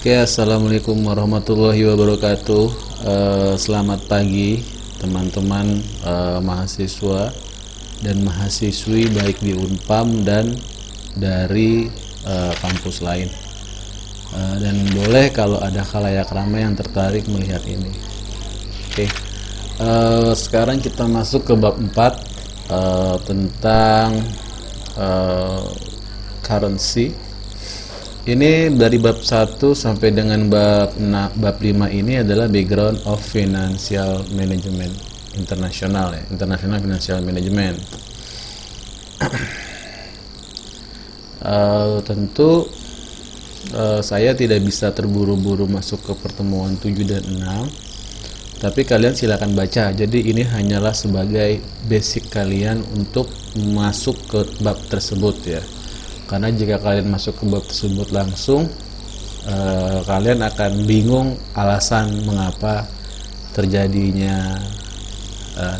Oke, assalamualaikum warahmatullahi wabarakatuh. Selamat pagi teman-teman mahasiswa dan mahasiswi baik di Unpam dan dari kampus lain. Dan boleh kalau ada khalayak ramai yang tertarik melihat ini. Oke, sekarang kita masuk ke bab 4 tentang currency. Ini dari bab 1 sampai dengan bab 5 ini adalah background of financial management internasional ya, international financial management. Tentu saya tidak bisa terburu-buru masuk ke pertemuan 7 dan 6, tapi kalian silakan baca. Jadi ini hanyalah sebagai basic kalian untuk masuk ke bab tersebut ya. Karena jika kalian masuk ke bab tersebut langsung, kalian akan bingung alasan mengapa terjadinya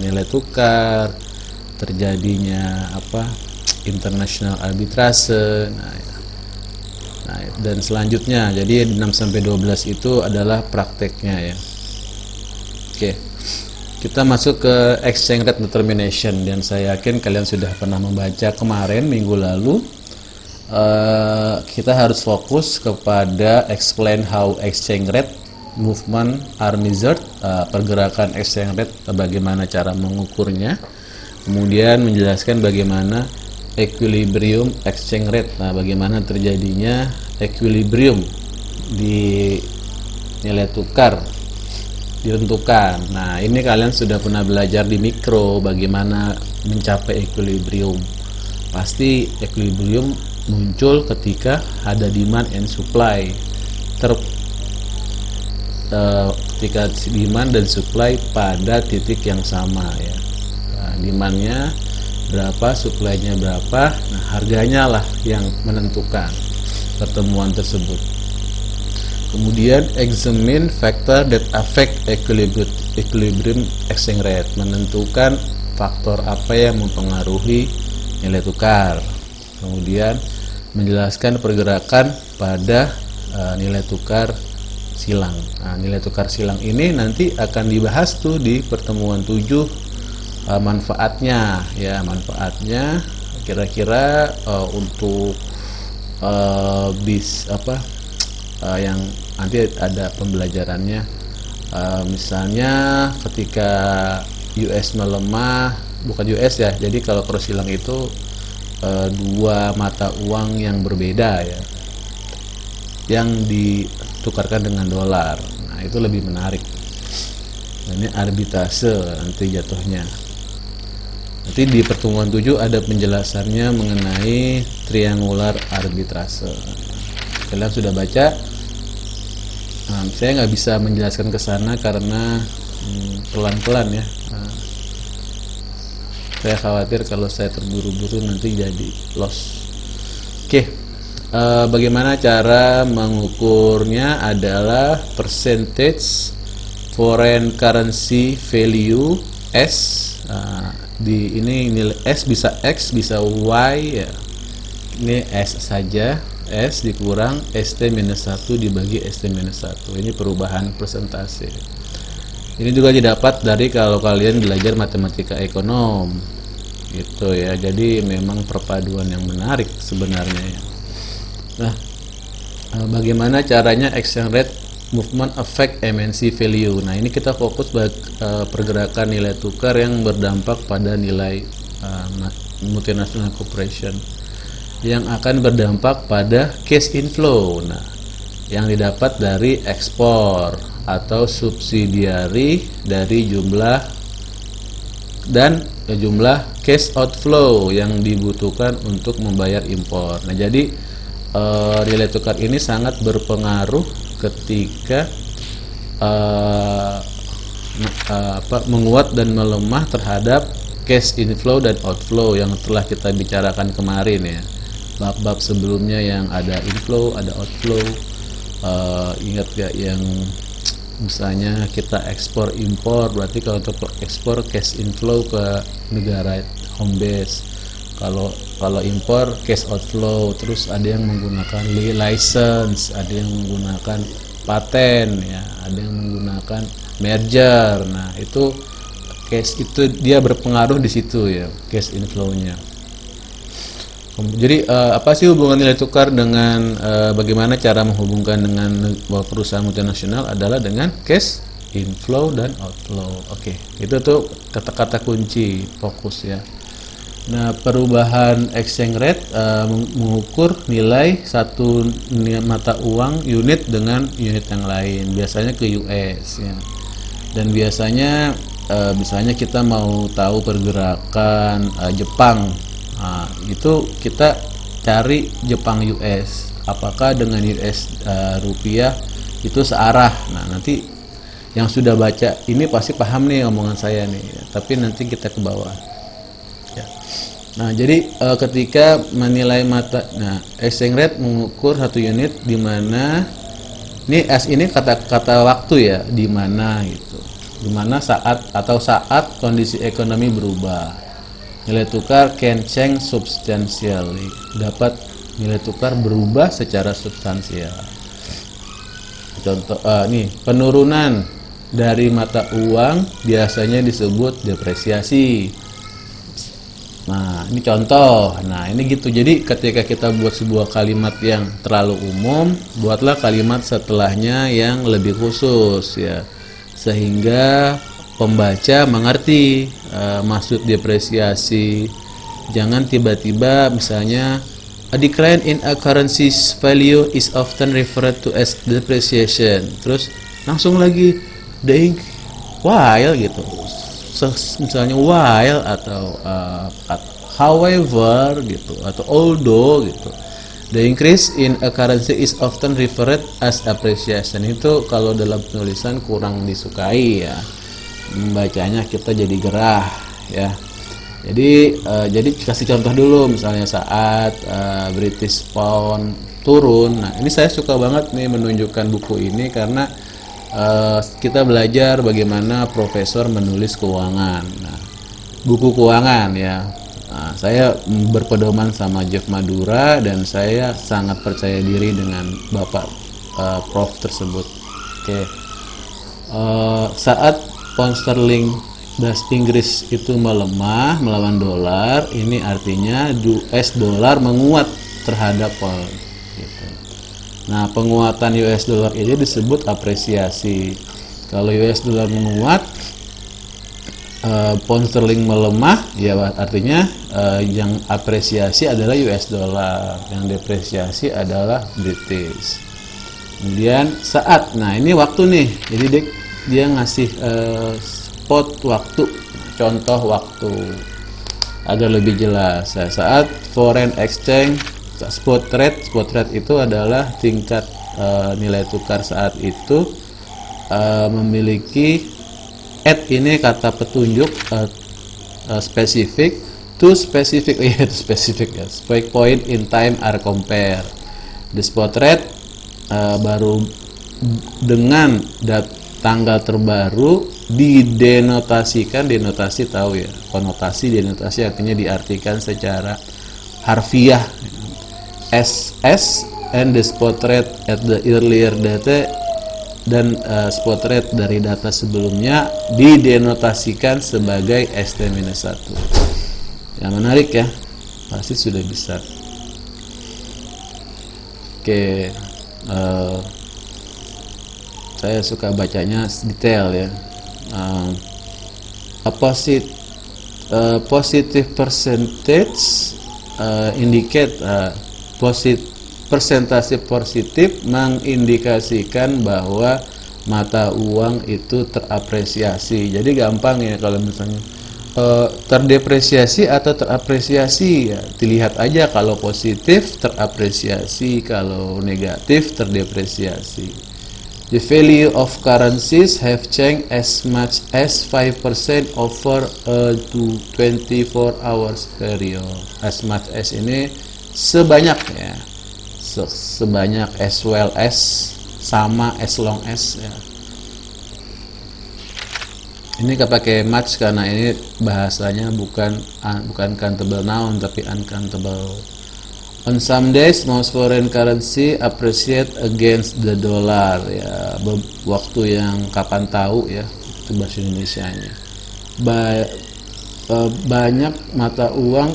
nilai tukar, terjadinya international arbitrase. Nah, dan selanjutnya, jadi 6 sampai 12 itu adalah prakteknya ya. Oke. Kita masuk ke exchange rate determination, dan saya yakin kalian sudah pernah membaca kemarin minggu lalu. Kita harus fokus kepada explain how exchange rate movement are measured, pergerakan exchange rate, bagaimana cara mengukurnya, kemudian menjelaskan bagaimana equilibrium exchange rate, bagaimana terjadinya equilibrium di nilai tukar ditentukan. Nah, ini kalian sudah pernah belajar di mikro bagaimana mencapai equilibrium. Pasti equilibrium muncul ketika ada demand and supply. Ketika demand dan supply pada titik yang sama ya. Nah, demandnya berapa, supply-nya berapa, nah harganya lah yang menentukan pertemuan tersebut. Kemudian examine factor that affect equilibrium exchange rate, menentukan faktor apa yang mempengaruhi nilai tukar. Kemudian menjelaskan pergerakan pada nilai tukar silang. Nah, nilai tukar silang ini nanti akan dibahas tuh di pertemuan 7, manfaatnya ya, manfaatnya kira-kira untuk yang nanti ada pembelajarannya. Misalnya ketika US melemah, bukan US ya, jadi kalau cross silang itu dua mata uang yang berbeda ya, yang ditukarkan dengan dolar. Nah, itu lebih menarik. Nah, ini arbitrase nanti jatuhnya. Nanti di pertemuan 7 ada penjelasannya mengenai triangular arbitrase. Kalian sudah baca. Nah, saya nggak bisa menjelaskan ke sana karena pelan-pelan ya. Saya khawatir kalau saya terburu-buru nanti jadi loss. Oke, bagaimana cara mengukurnya adalah percentage foreign currency value S. Di ini nilai S bisa X bisa Y ya. Ini S saja, S dikurang ST-1 dibagi ST-1. Ini perubahan persentase. Ini juga didapat dari kalau kalian belajar matematika ekonom gitu ya. Jadi memang perpaduan yang menarik sebenarnya ya. Nah, bagaimana caranya exchange rate movement affect MNC value. Nah, ini kita fokus pergerakan nilai tukar yang berdampak pada nilai multinational corporation, yang akan berdampak pada cash inflow. Nah, yang didapat dari ekspor atau subsidiary dari jumlah cash outflow yang dibutuhkan untuk membayar impor. Nah, jadi nilai tukar ini sangat berpengaruh ketika menguat dan melemah terhadap cash inflow dan outflow yang telah kita bicarakan kemarin ya. Bab-bab sebelumnya yang ada inflow, ada outflow. Ingat gak yang misalnya kita ekspor impor, berarti kalau untuk ekspor cash inflow ke negara home base, Kalau kalau impor cash outflow, terus ada yang menggunakan license, ada yang menggunakan paten ya, ada yang menggunakan merger. Nah, itu cash itu dia berpengaruh di situ ya, cash inflow-nya. Jadi apa sih hubungan nilai tukar dengan bagaimana cara menghubungkan dengan perusahaan multinasional adalah dengan cash inflow dan outflow. Oke, itu tuh kata-kata kunci fokus ya. Nah, perubahan exchange rate mengukur nilai satu mata uang unit dengan unit yang lain, biasanya ke US ya. Dan biasanya misalnya kita mau tahu pergerakan Jepang, nah, itu kita cari Jepang US, apakah dengan US rupiah itu searah. Nah, nanti yang sudah baca ini pasti paham nih omongan saya nih ya. Tapi nanti kita ke bawah ya. Nah, jadi ketika menilai exchange rate mengukur satu unit di mana ini S ini kata-kata waktu ya, di mana gitu, di mana saat kondisi ekonomi berubah. Nilai tukar can change substantially, dapat nilai tukar berubah secara substansial. Contoh nih, penurunan dari mata uang biasanya disebut depresiasi. Nah, ini contoh. Nah, ini gitu. Jadi ketika kita buat sebuah kalimat yang terlalu umum, buatlah kalimat setelahnya yang lebih khusus ya, sehingga pembaca mengerti maksud depresiasi. Jangan tiba-tiba misalnya a decline in a currency's value is often referred to as depreciation. Terus langsung lagi while gitu. Misalnya while atau however gitu, atau although gitu. The increase in a currency is often referred as appreciation. Itu kalau dalam penulisan kurang disukai ya. Membacanya kita jadi gerah ya. Jadi kasih contoh dulu, misalnya saat British Pound turun. Nah, ini saya suka banget nih menunjukkan buku ini karena kita belajar bagaimana profesor menulis keuangan. Nah, buku keuangan ya. Nah, saya berpedoman sama Jeff Madura dan saya sangat percaya diri dengan Bapak Prof tersebut. Oke. Saat pound sterling bahasa Inggris itu melemah melawan dolar, ini artinya US dollar menguat terhadap pound gitu. Nah, penguatan US dollar ini disebut apresiasi. Kalau US dollar menguat, pound sterling melemah, ya artinya yang apresiasi adalah US dollar, yang depresiasi adalah British. Kemudian nah ini waktu nih, jadi dia ngasih spot waktu, contoh waktu agar lebih jelas. Saat foreign exchange spot rate itu adalah tingkat nilai tukar saat itu memiliki ini kata petunjuk spesifik to specific point in time are compared. The spot rate baru dengan tanggal terbaru didenotasikan, denotasi tahu ya, konotasi denotasi artinya diartikan secara harfiah SS and the spot rate at the earlier data, dan spot rate dari data sebelumnya didenotasikan sebagai ST-1. Yang menarik ya, pasti sudah bisa. Oke, saya suka bacanya detail ya. Positive percentage indicate persentase positif mengindikasikan bahwa mata uang itu terapresiasi. Jadi gampang ya kalau misalnya terdepresiasi atau terapresiasi ya, dilihat aja, kalau positif terapresiasi, kalau negatif terdepresiasi. The value of currencies have changed as much as 5% over a 24 hours period. As much as ini sebanyak ya, sebanyak, as well as, sama, as long as ya. Ini pakai much karena ini bahasanya bukan countable noun tapi uncountable. On some days, most foreign currency appreciate against the dollar. Ya, waktu yang kapan tahu ya, itu bahasa Indonesianya. Banyak mata uang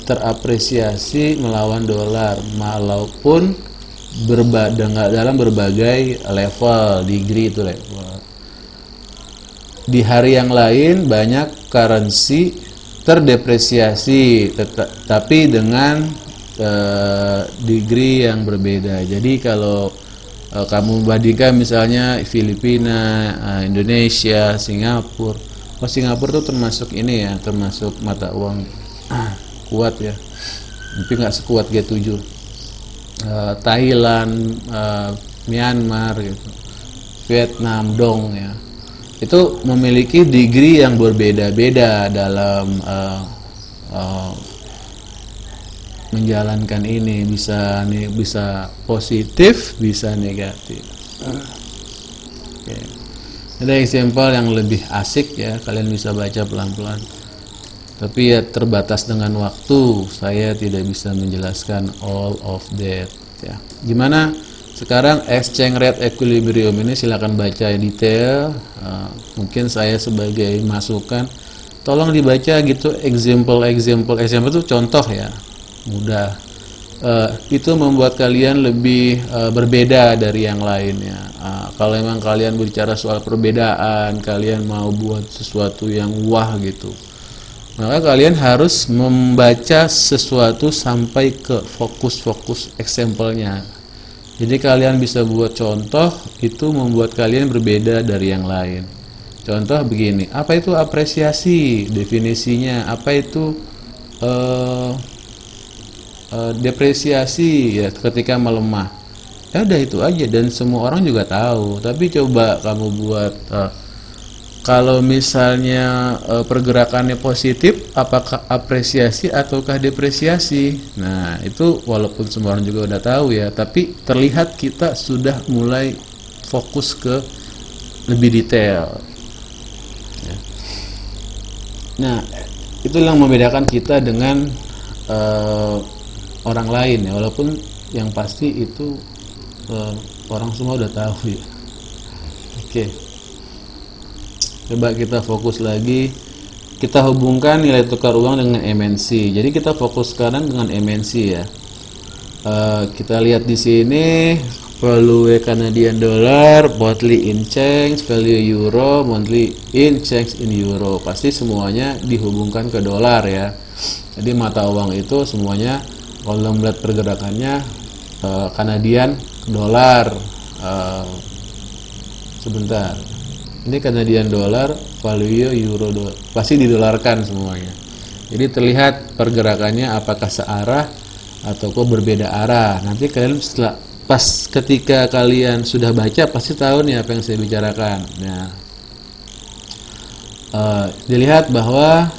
terapresiasi melawan dolar, walaupun dalam berbagai level, degree itu level. Di hari yang lain banyak currency terdepresiasi, tapi dengan degree yang berbeda. Jadi kalau kamu bandingkan misalnya Filipina, Indonesia, Singapura. Singapura tuh termasuk ini ya, termasuk mata uang kuat ya, tapi nggak sekuat G7. Thailand, Myanmar gitu, Vietnam dong ya, itu memiliki degree yang berbeda-beda dalam menjalankan ini, bisa positif, bisa negatif. Okay. Ada example yang lebih asik ya, kalian bisa baca pelan-pelan. Tapi ya terbatas dengan waktu, saya tidak bisa menjelaskan all of that ya. Gimana sekarang exchange rate equilibrium ini, silakan baca detail. Mungkin saya sebagai masukan, tolong dibaca gitu example itu contoh ya, mudah. Itu membuat kalian lebih berbeda dari yang lainnya. Kalau memang kalian berbicara soal perbedaan, kalian mau buat sesuatu yang wah gitu, maka kalian harus membaca sesuatu sampai ke fokus example-nya. Jadi kalian bisa buat contoh, itu membuat kalian berbeda dari yang lain. Contoh begini, apa itu apresiasi? Definisinya, apa itu depresiasi ya, ketika melemah. Ya udah itu aja, dan semua orang juga tahu. Tapi coba kamu buat kalau misalnya pergerakannya positif, apakah apresiasi ataukah depresiasi? Nah, itu walaupun semua orang juga udah tahu ya, tapi terlihat kita sudah mulai fokus ke lebih detail. Ya. Nah, itu yang membedakan kita dengan orang lain ya, walaupun yang pasti itu orang semua udah tahu ya. Oke. Coba kita fokus lagi, kita hubungkan nilai tukar uang dengan MNC. Jadi kita fokus sekarang dengan MNC ya. Kita lihat di sini value Canadian dollar, monthly in change, value euro, monthly in change in euro. Pasti semuanya dihubungkan ke dolar ya. Jadi mata uang itu semuanya kalau melihat pergerakannya Canadian dolar. Sebentar. Ini Canadian dollar, value euro dolar, pasti didolarkan semuanya. Jadi terlihat pergerakannya apakah searah atau kok berbeda arah. Nanti kalian ketika kalian sudah baca pasti tahu nih apa yang saya bicarakan. Nah, dilihat bahwa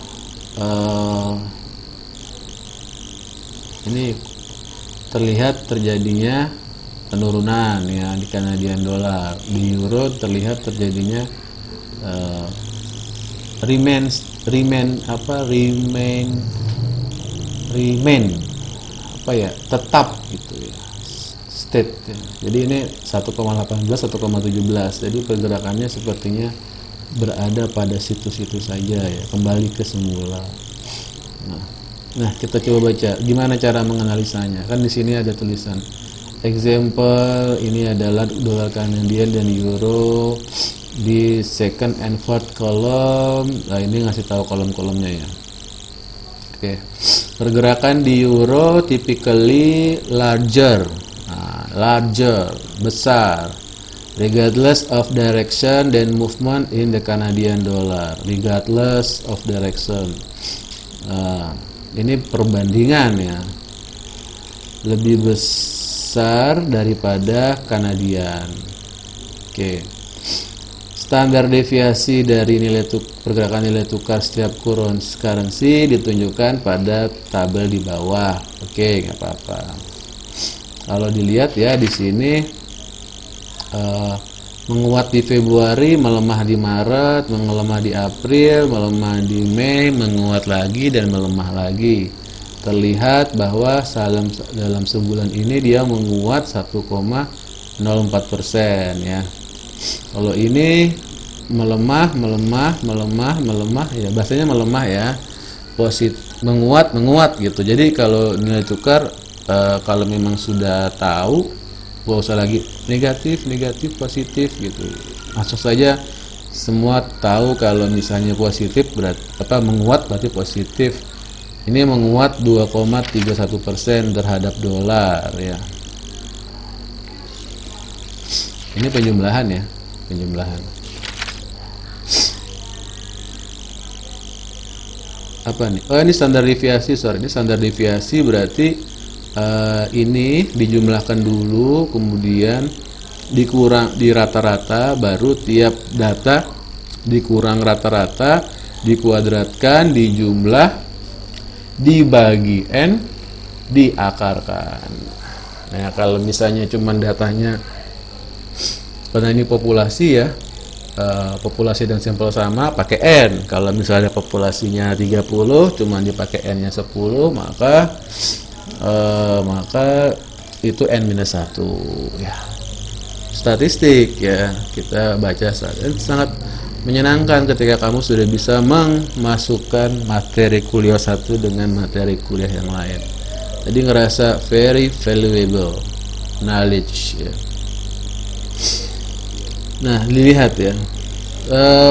ini terlihat terjadinya penurunan ya di Canadian dollar. Di euro terlihat terjadinya remain tetap gitu ya, state ya. Jadi ini 1,18 1,17, jadi pergerakannya sepertinya berada pada situ-situ saja ya, kembali ke semula. Nah kita coba baca gimana cara menganalisanya. Kan di sini ada tulisan example, ini adalah dolar Kanadian dan euro di second and fourth column. Nah ini ngasih tahu kolom-kolomnya ya. Oke. Pergerakan di euro typically larger, besar, regardless of direction dan movement in the Canadian dollar, regardless of direction. Ini perbandingan ya, lebih besar daripada Kanadian. Oke. Standar deviasi dari pergerakan nilai tukar setiap currency ditunjukkan pada tabel di bawah. Oke, nggak apa-apa. Kalau dilihat ya di sini menguat di Februari, melemah di Maret, melemah di April, melemah di Mei, menguat lagi dan melemah lagi. Terlihat bahwa dalam sebulan ini dia menguat 1,04% ya. Kalau ini melemah ya, bahasanya melemah ya. Menguat gitu. Jadi kalau nilai tukar kalau memang sudah tahu, gak usah lagi negatif positif gitu, masuk saja semua tahu. Kalau misalnya positif berarti menguat berarti positif. Ini menguat 2,31% terhadap dolar ya. Ini penjumlahan ya, penjumlahan. Apa nih? Oh, ini standar deviasi, ini standar deviasi berarti ini dijumlahkan dulu, kemudian dikurang di rata-rata, baru tiap data dikurang rata-rata, dikuadratkan, dijumlah, dibagi N, diakarkan. Nah, kalau misalnya cuman datanya, karena ini populasi ya, populasi dan sampel sama, pakai N. Kalau misalnya populasinya 30 cuman dipakai N-nya 10, maka itu N-1 ya. Statistik ya, kita baca sangat menyenangkan ketika kamu sudah bisa memasukkan materi kuliah satu dengan materi kuliah yang lain. Jadi ngerasa very valuable knowledge ya. Nah, dilihat ya,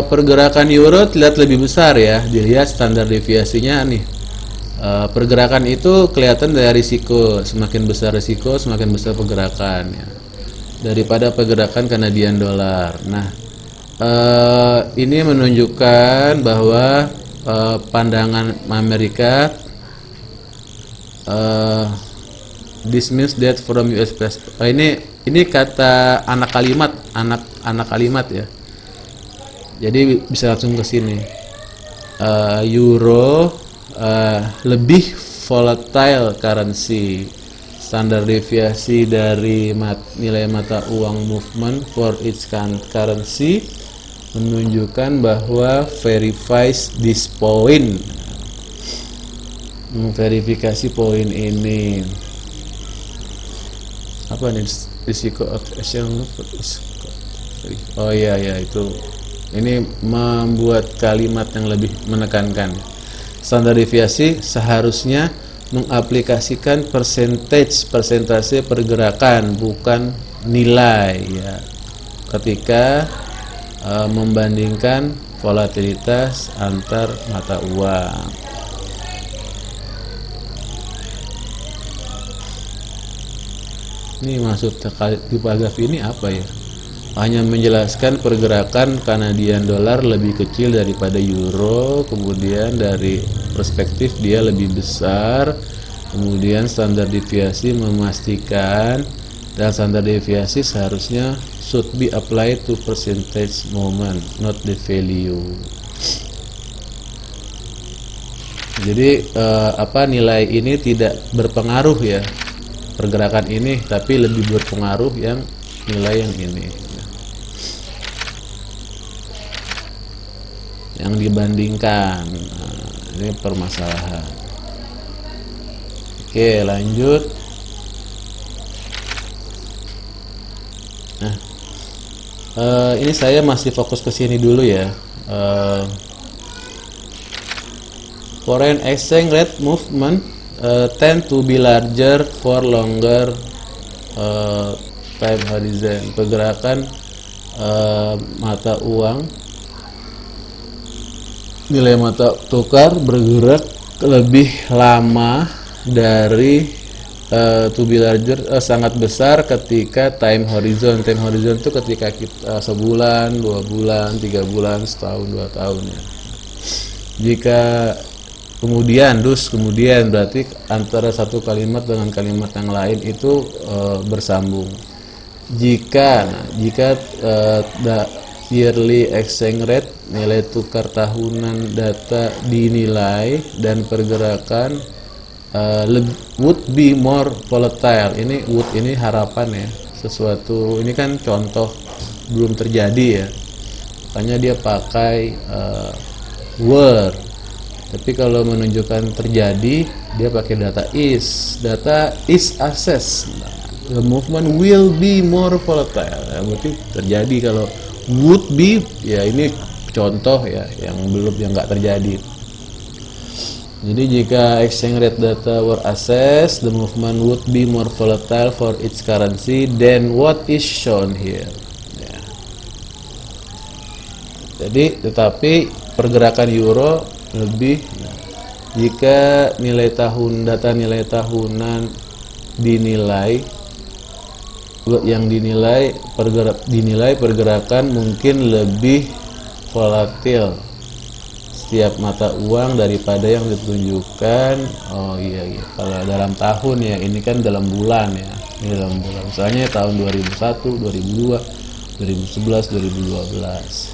pergerakan euro terlihat lebih besar ya. Dilihat standar deviasinya nih. Pergerakan itu kelihatan dari risiko, semakin besar risiko semakin besar pergerakan ya, daripada pergerakan Canadian dollar. Nah, ini menunjukkan bahwa pandangan Amerika, this means that from US ini kata anak kalimat ya, jadi bisa langsung ke sini. Euro lebih volatile currency. Standar deviasi dari nilai mata uang movement for each currency menunjukkan bahwa verifies this point, memverifikasi poin ini. Apa nih risiko of action? Oh iya ya, itu ini membuat kalimat yang lebih menekankan. Standar deviasi seharusnya mengaplikasikan persentase pergerakan, bukan nilai ya, ketika membandingkan volatilitas antar mata uang. Ini maksud di paragraf ini apa ya? Hanya menjelaskan pergerakan Canadian dollar lebih kecil daripada euro, kemudian dari perspektif dia lebih besar, kemudian standar deviasi memastikan, dan standar deviasi seharusnya should be applied to percentage moment, not the value. Jadi nilai ini tidak berpengaruh ya, pergerakan ini, tapi lebih berpengaruh yang nilai yang ini. Yang dibandingkan. Nah, ini permasalahan. Oke, lanjut. Nah, ini saya masih fokus ke sini dulu ya. Foreign exchange rate movement tend to be larger for longer time horizon. Pergerakan mata uang, nilai mata tukar bergerak lebih lama dari to be larger, sangat besar ketika time horizon. Time horizon itu ketika kita sebulan, 2 bulan, 3 bulan, setahun, 2 tahun ya. Jika kemudian berarti antara satu kalimat dengan kalimat yang lain itu bersambung. Jika yearly exchange rate, nilai tukar tahunan data dinilai, dan pergerakan would be more volatile. Ini would ini harapan ya, sesuatu ini kan contoh belum terjadi ya, makanya dia pakai were. Tapi kalau menunjukkan terjadi, dia pakai data is assessed. The movement will be more volatile. Ya, berarti terjadi. Kalau would be, ya ini contoh ya yang nggak terjadi. Jadi jika exchange rate data were assessed, the movement would be more volatile for each currency than what is shown here. Ya. Jadi tetapi pergerakan euro lebih, jika data nilai tahunan dinilai pergerakan mungkin lebih volatil setiap mata uang daripada yang ditunjukkan. Oh iya, kalau dalam tahun ya, ini kan dalam bulan ya, ini dalam bulan. Misalnya tahun 2001, 2002, 2011, 2012.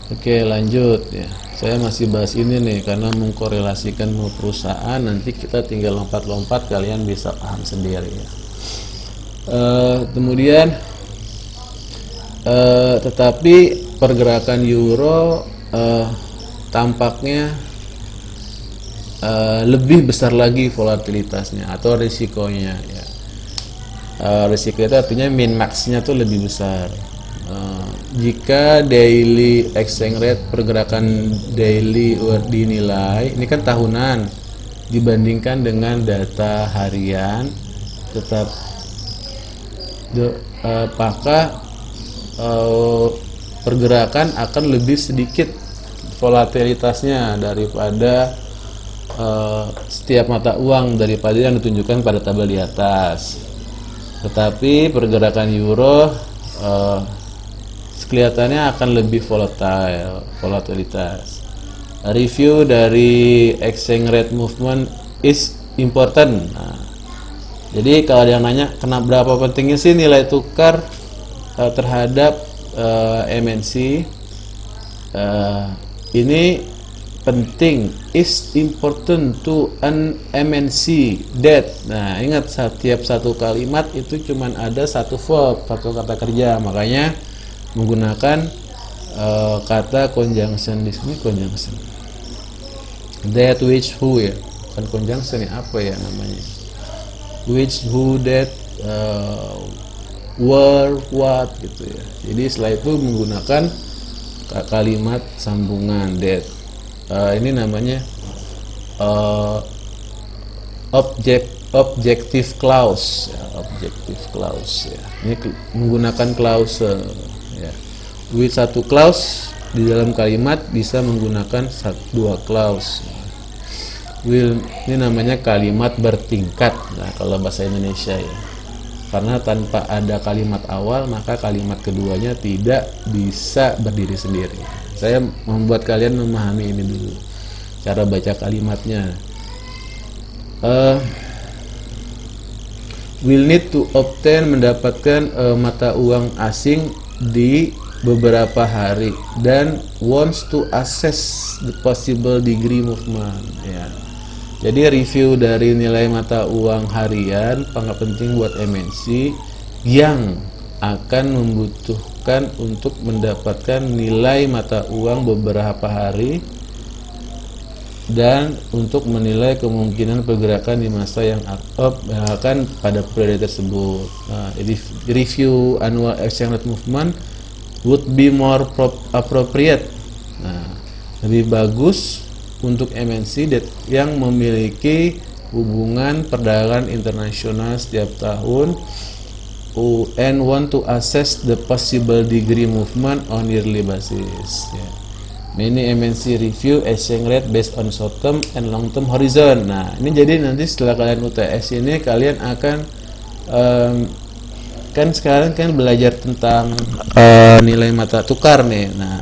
Oke, lanjut ya. Saya masih bahas ini nih karena mengkorelasikan sama perusahaan. Nanti kita tinggal lompat-lompat, kalian bisa paham sendiri ya. Kemudian tetapi pergerakan euro tampaknya lebih besar lagi volatilitasnya atau risikonya ya. Risiko itu artinya min max-nya tuh lebih besar. Jika daily exchange rate, pergerakan daily dinilai, ini kan tahunan dibandingkan dengan data harian, tetap apakah pergerakan akan lebih sedikit volatilitasnya daripada setiap mata uang daripada yang ditunjukkan pada tabel di atas. Tetapi pergerakan euro kelihatannya akan lebih volatilitas. Review dari exchange rate movement is important. Nah, jadi kalau yang nanya berapa pentingnya sih nilai tukar terhadap MNC, ini penting, is important to an MNC that. Nah, ingat setiap satu kalimat itu cuman ada satu verb, satu kata kerja, makanya menggunakan kata conjunction. Di sini conjunction. That, which, who ya. Kan conjunction ya, apa ya namanya? Which, who, that, where, what gitu ya. Jadi setelah itu menggunakan kalimat sambungan that. Ini namanya objective clause ya, objective clause ya. Ini menggunakan clause ya. With satu clause di dalam kalimat bisa menggunakan dua clause. Will, ini namanya kalimat bertingkat. Nah, kalau bahasa Indonesia ya. Karena tanpa ada kalimat awal, maka kalimat keduanya tidak bisa berdiri sendiri. Saya membuat kalian memahami ini dulu, cara baca kalimatnya. Will need to obtain, mendapatkan mata uang asing di beberapa hari, dan wants to assess the possible degree movement ya. Jadi review dari nilai mata uang harian sangat penting buat MNC yang akan membutuhkan untuk mendapatkan nilai mata uang beberapa hari dan untuk menilai kemungkinan pergerakan di masa yang akan pada periode tersebut. Nah, review annual exchange rate movement would be more appropriate. Nah, lebih bagus untuk MNC yang memiliki hubungan perdagangan internasional setiap tahun and want to assess the possible degree movement on yearly basis. Yeah. Many MNC review exchange rate based on short term and long term horizon. Nah, ini jadi nanti setelah kalian UTS ini kalian akan kan sekarang kan belajar tentang nilai mata tukar nih. Nah,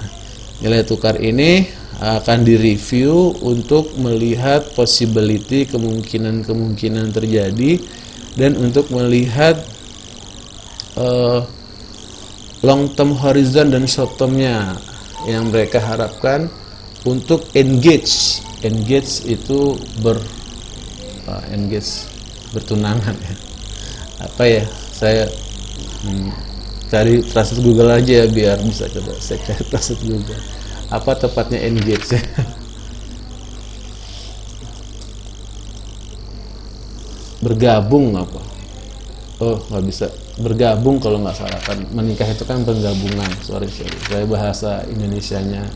nilai tukar ini akan direview untuk melihat possibility, kemungkinan terjadi, dan untuk melihat long term horizon dan short termnya yang mereka harapkan untuk engage itu engage bertunangan ya. Apa ya, saya cari translate Google aja ya, biar bisa. Coba saya cari translate Google apa tepatnya engage ya. Bergabung apa, oh nggak bisa bergabung kalau nggak salah, kan menikah itu kan penggabungan. Sorry saya bahasa Indonesianya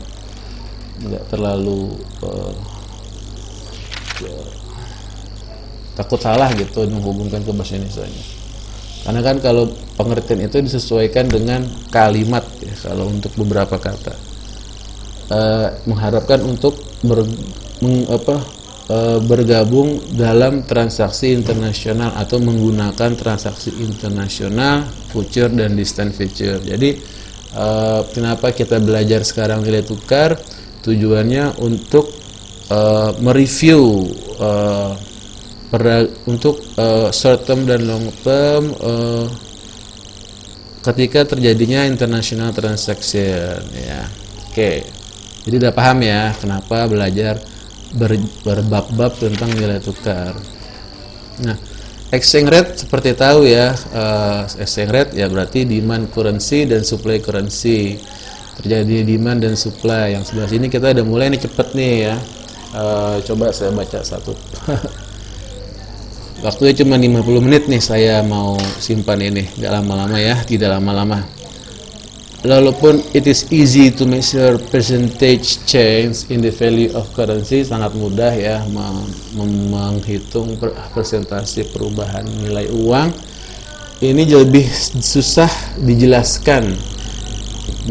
nggak terlalu takut salah gitu menghubungkan ke bahasa Indonesianya, karena kan kalau pengertian itu disesuaikan dengan kalimat ya. Kalau untuk beberapa kata mengharapkan untuk bergabung dalam transaksi internasional atau menggunakan transaksi internasional, future dan distant future. Jadi kenapa kita belajar sekarang nilai tukar? Tujuannya untuk mereview untuk short term dan long term ketika terjadinya international transaction ya. Oke. Jadi udah paham ya kenapa belajar berbab-bab tentang nilai tukar. Nah, exchange rate seperti tahu ya, exchange rate ya berarti demand currency dan supply currency. Terjadi demand dan supply. Yang sebelah sini kita udah mulai nih, cepet nih ya. Coba saya baca satu. Waktunya cuma 50 menit nih, saya mau simpan ini, nggak lama-lama ya, tidak lama-lama. Walaupun it is easy to measure percentage change in the value of currency, sangat mudah ya menghitung persentase perubahan nilai uang. Ini lebih susah dijelaskan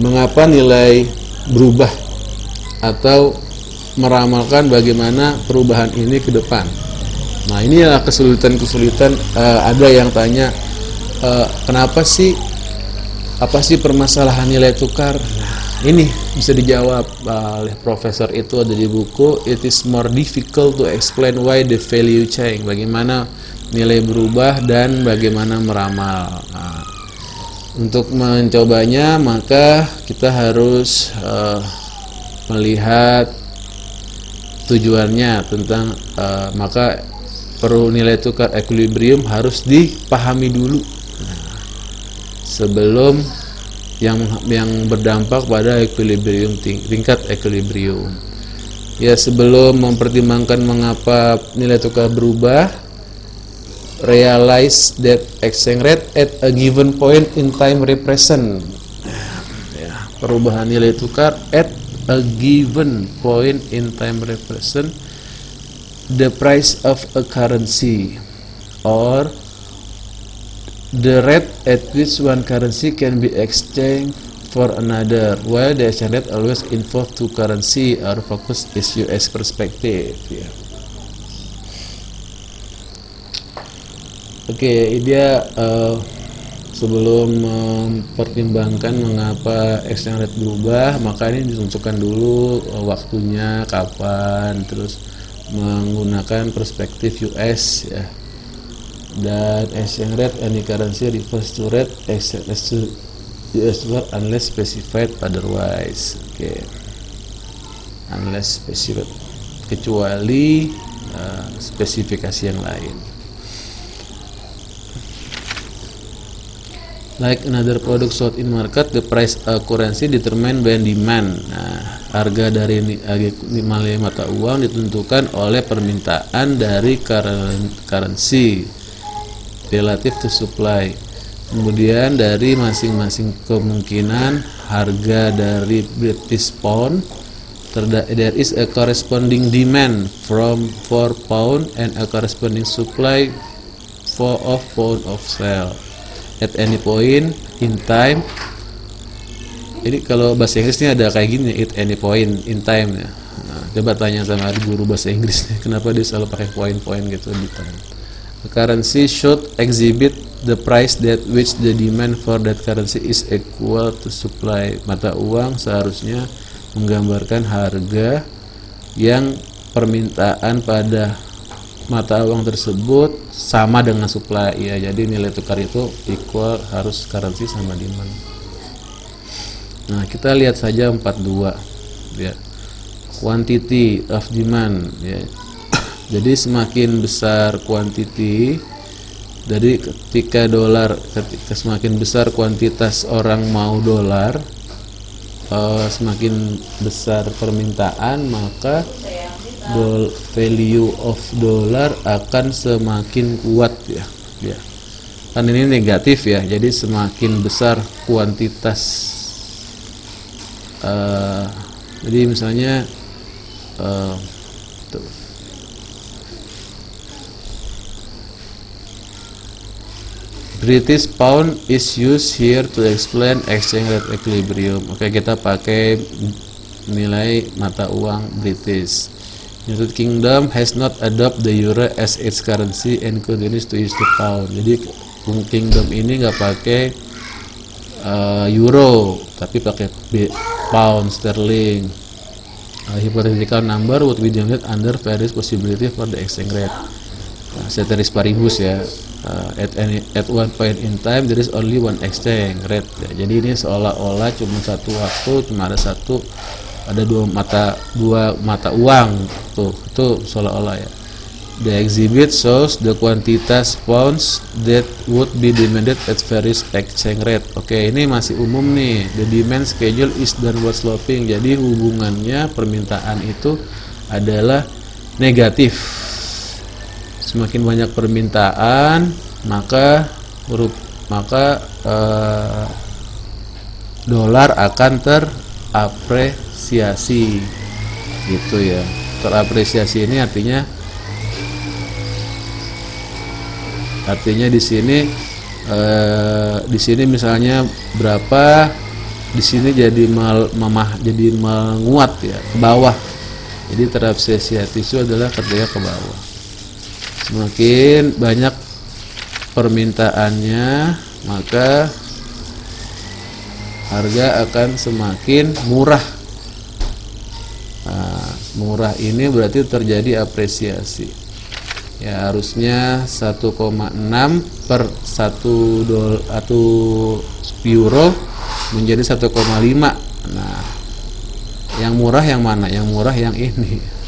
mengapa nilai berubah atau meramalkan bagaimana perubahan ini ke depan. Nah, ini adalah kesulitan-kesulitan. Ada yang tanya kenapa sih, apa sih permasalahan nilai tukar? Nah, ini bisa dijawab oleh profesor itu, ada di buku It is more difficult to explain why the value change. Bagaimana nilai berubah dan bagaimana meramal. Nah, untuk mencobanya maka kita harus melihat tujuannya tentang maka perlu nilai tukar equilibrium harus dipahami dulu sebelum yang berdampak pada equilibrium, tingkat equilibrium. Ya, sebelum mempertimbangkan mengapa nilai tukar berubah, realize that exchange rate at a given point in time represent ya, perubahan nilai tukar at a given point in time represent the price of a currency or the rate at which one currency can be exchanged for another, while the exchange rate always involve two currency. Our focus is US perspective ya. Oke, dia sebelum mempertimbangkan mengapa exchange rate berubah, maka ini ditentukan dulu waktunya kapan, terus menggunakan perspektif US ya. Dan exchange rate any currency refers to rate exchange to US dollar unless specified otherwise. Oke. Unless specified, kecuali spesifikasi yang lain. Like another product sold in market, the price of currency determined by demand. Nah, harga dari nilai mata uang ditentukan oleh permintaan dari currency relative to supply. Kemudian dari masing-masing kemungkinan harga dari British pound, there is a corresponding demand for pound and a corresponding supply for pound of sale at any point in time. Ini kalau bahasa Inggrisnya ada kayak gini, at any point in time ya. Nah, coba tanya sama guru bahasa Inggrisnya, kenapa dia selalu pakai point-point gitu di time. The currency should exhibit the price that which the demand for that currency is equal to supply. Mata uang seharusnya menggambarkan harga yang permintaan pada mata uang tersebut sama dengan supply ya. Jadi nilai tukar itu equal, harus currency sama demand. Nah, kita lihat saja 42 ya. Quantity of demand ya. Jadi semakin besar quantity Jadi ketika semakin besar kuantitas orang mau dolar, semakin besar permintaan, maka value of dollar akan semakin kuat ya. Kan ini negatif ya, jadi semakin besar kuantitas. Jadi misalnya British pound is used here to explain exchange rate equilibrium. Oke, kita pakai nilai mata uang British. United Kingdom has not adopted the euro as its currency and continues to use the pound. Jadi Kingdom ini nggak pakai euro, tapi pakai pound sterling. Hypothetical number would be generated under various possibility for the exchange rate. Ceteris paribus ya. At one point in time there is only one exchange rate ya. Jadi ini seolah-olah cuma satu waktu, cuma ada dua mata uang tuh, itu seolah-olah ya. The exhibit shows the quantitas pounds that would be demanded at various exchange rate. Oke, ini masih umum nih. The demand schedule is downward sloping. Jadi hubungannya permintaan itu adalah negatif. Semakin banyak permintaan, maka dolar akan terapresiasi, gitu ya. Terapresiasi ini artinya di sini misalnya berapa, di sini jadi menguat ya, ke bawah. Jadi terapresiasi itu adalah ketika ke bawah. Semakin banyak permintaannya, maka harga akan semakin murah. Nah, murah ini berarti terjadi apresiasi. Ya, harusnya 1,6 per 1 euro menjadi 1,5. Nah, yang murah yang mana? Yang murah yang ini.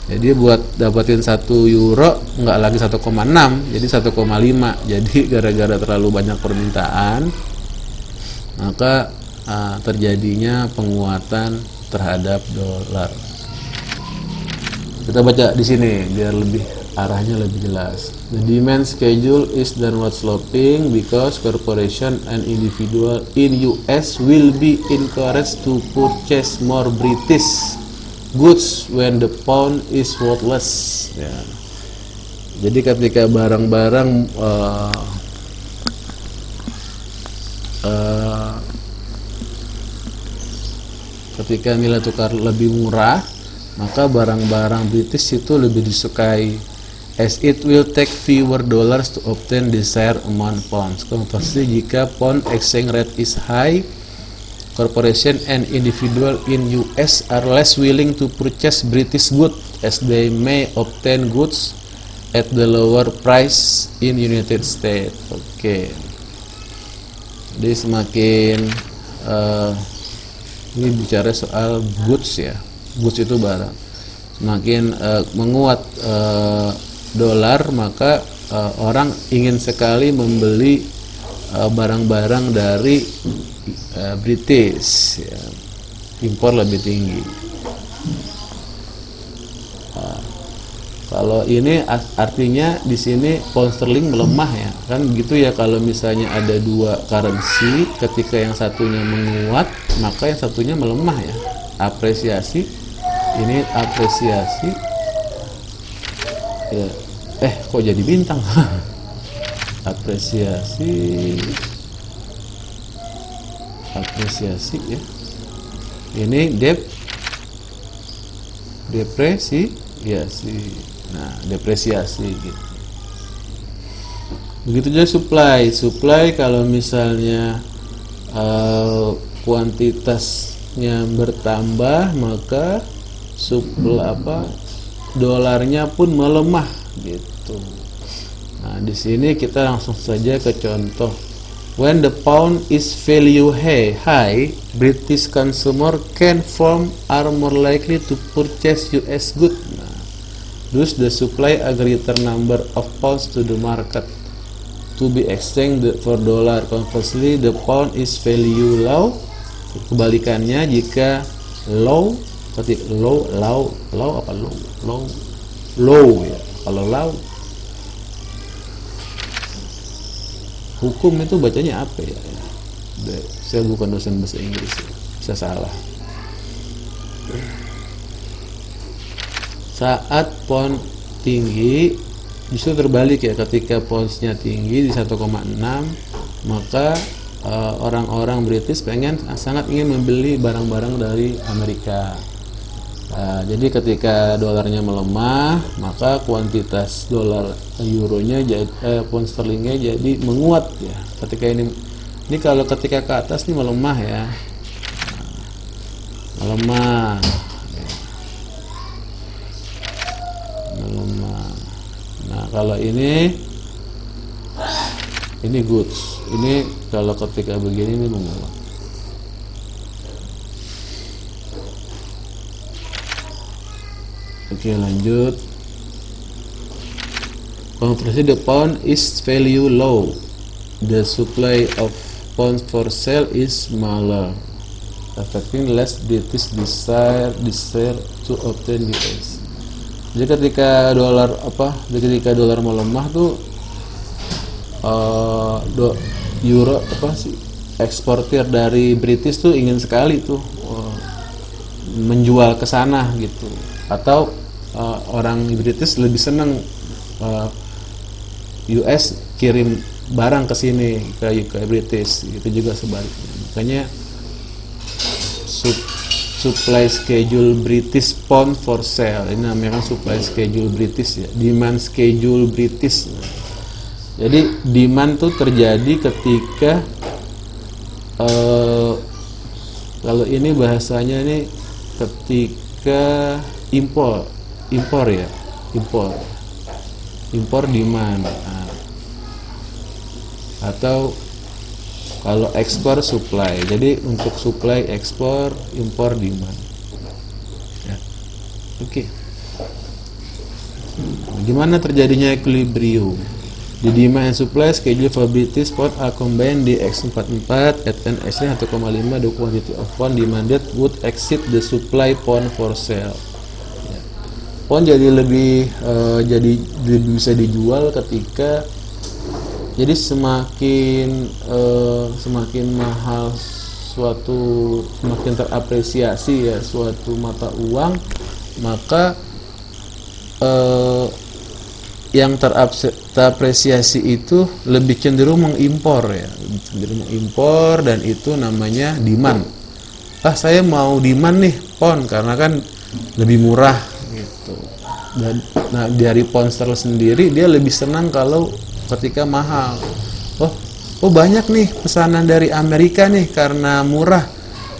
Jadi buat dapetin 1 euro nggak lagi 1,6, jadi 1,5. Jadi gara-gara terlalu banyak permintaan, maka terjadinya penguatan terhadap dolar. Kita baca di sini biar arahnya lebih jelas. The demand schedule is downward sloping because corporation and individual in US will be encouraged to purchase more British goods when the pound is worthless ya. Jadi ketika barang-barang ketika nilai tukar lebih murah, maka barang-barang British itu lebih disukai, as it will take fewer dollars to obtain desired amount pounds. Conversely, jika pound exchange rate is high, corporation and individual in US are less willing to purchase British goods as they may obtain goods at the lower price in United States. Oke. Jadi semakin ini bicara soal goods ya. Goods itu barang. Semakin menguat dolar, maka orang ingin sekali membeli barang-barang dari British ya. Impor lebih tinggi. Kalau ini artinya di sini pound sterling melemah ya, kan gitu ya. Kalau misalnya ada dua currency, ketika yang satunya menguat, maka yang satunya melemah ya. Apresiasi, ini apresiasi ya. Kok jadi bintang? apresiasi ya. Ini depresiasi. Nah, depresiasi gitu. Begitu juga supply kalau misalnya kuantitasnya bertambah, maka dolarnya pun melemah gitu. Nah, di sini kita langsung saja ke contoh. When the pound is value high, British consumer are more likely to purchase US goods. Thus the supply a greater number of pounds to the market. to be exchanged for dollar. Conversely, the pound is value low. Kebalikannya, jika low, seperti low ya. Kalau low, hukum itu bacanya apa ya? Saya bukan dosen bahasa Inggris, bisa salah. Saat pound tinggi, justru terbalik ya, ketika poundsnya tinggi di 1,6, maka orang-orang British sangat ingin membeli barang-barang dari Amerika. Jadi ketika dolarnya melemah, maka kuantitas dolar euronya pound sterlingnya jadi menguat ya. Ketika ini kalau ketika ke atas ini melemah ya, melemah. Nah, kalau ini goods. Ini kalau ketika begini ini menguat. Oke, lanjut. Conversely, the pound is value low. The supply of pounds for sale is smaller, affecting less British desire to obtain US. Jadi ketika dolar melemah tuh euro eksportir dari British tuh ingin sekali tuh menjual ke sana gitu, atau orang British lebih senang US kirim barang ke sini ke British, itu juga sebaliknya. Makanya supply schedule British pound for sale, ini namanya kan supply schedule British ya, demand schedule British. Jadi demand tuh terjadi ketika kalau ini bahasanya ini ketika impor demand. Atau kalau ekspor supply. Jadi untuk supply, ekspor, impor, demand ya. Oke. Gimana terjadinya equilibrium? The demand and supply schedule for British pound are combined di X44 at an exchange 1,5. The quantity of pound demanded would exceed the supply pound for sale ya. Pound jadi lebih bisa dijual ketika jadi semakin mahal semakin terapresiasi ya suatu mata uang, maka yang terapresiasi itu lebih cenderung mengimpor ya, dan itu namanya demand. Saya mau demand nih pound karena kan lebih murah gitu. Dan dari pound sterling sendiri dia lebih senang kalau ketika mahal. Oh banyak nih pesanan dari Amerika nih karena murah,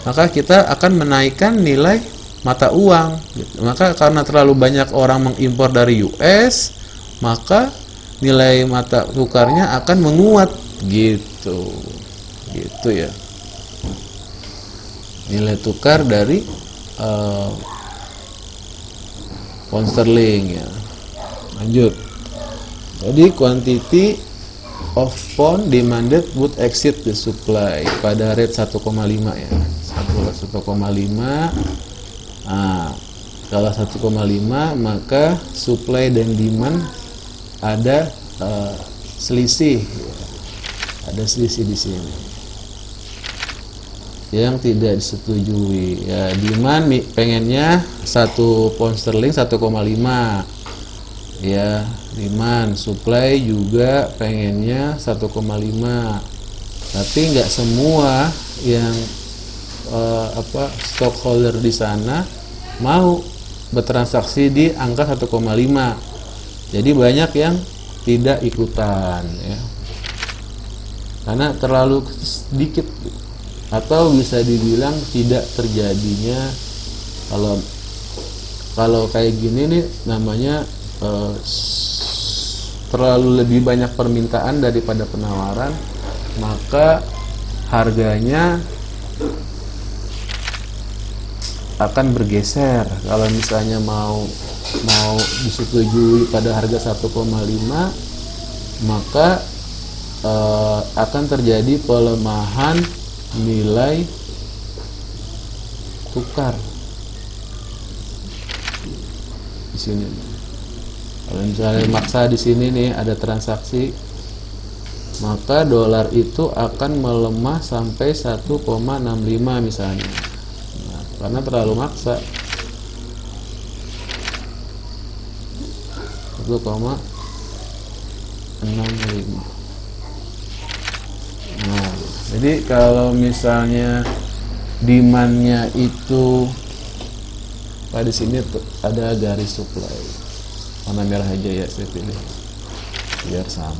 maka kita akan menaikkan nilai mata uang gitu. Maka karena terlalu banyak orang mengimpor dari US, maka nilai mata tukarnya akan menguat gitu ya, nilai tukar dari pound sterling ya. Lanjut. Jadi quantity of pound demanded would exceed the supply pada rate 1,5 ya. 1,5. Kalau 1,5 maka supply dan demand ada selisih. Ada selisih di sini yang tidak disetujui ya. Demand pengennya 1 pound sterling 1,5 ya, demand. Supply juga pengennya 1,5, tapi nggak semua yang stockholder di sana mau bertransaksi di angka 1,5. Jadi banyak yang tidak ikutan ya, karena terlalu sedikit, atau bisa dibilang tidak terjadinya. Kalau kayak gini nih namanya terlalu lebih banyak permintaan daripada penawaran, maka harganya akan bergeser. Kalau misalnya mau disetujui pada harga 1,5, maka akan terjadi pelemahan nilai tukar di sini. Kalau misalnya maksa di sini nih ada transaksi, maka dolar itu akan melemah sampai 1,65 misalnya. Nah, karena terlalu maksa. 1,65. Nah, jadi kalau misalnya demand-nya itu pada sini ada garis supply warna merah aja ya, saya pilih biar sama.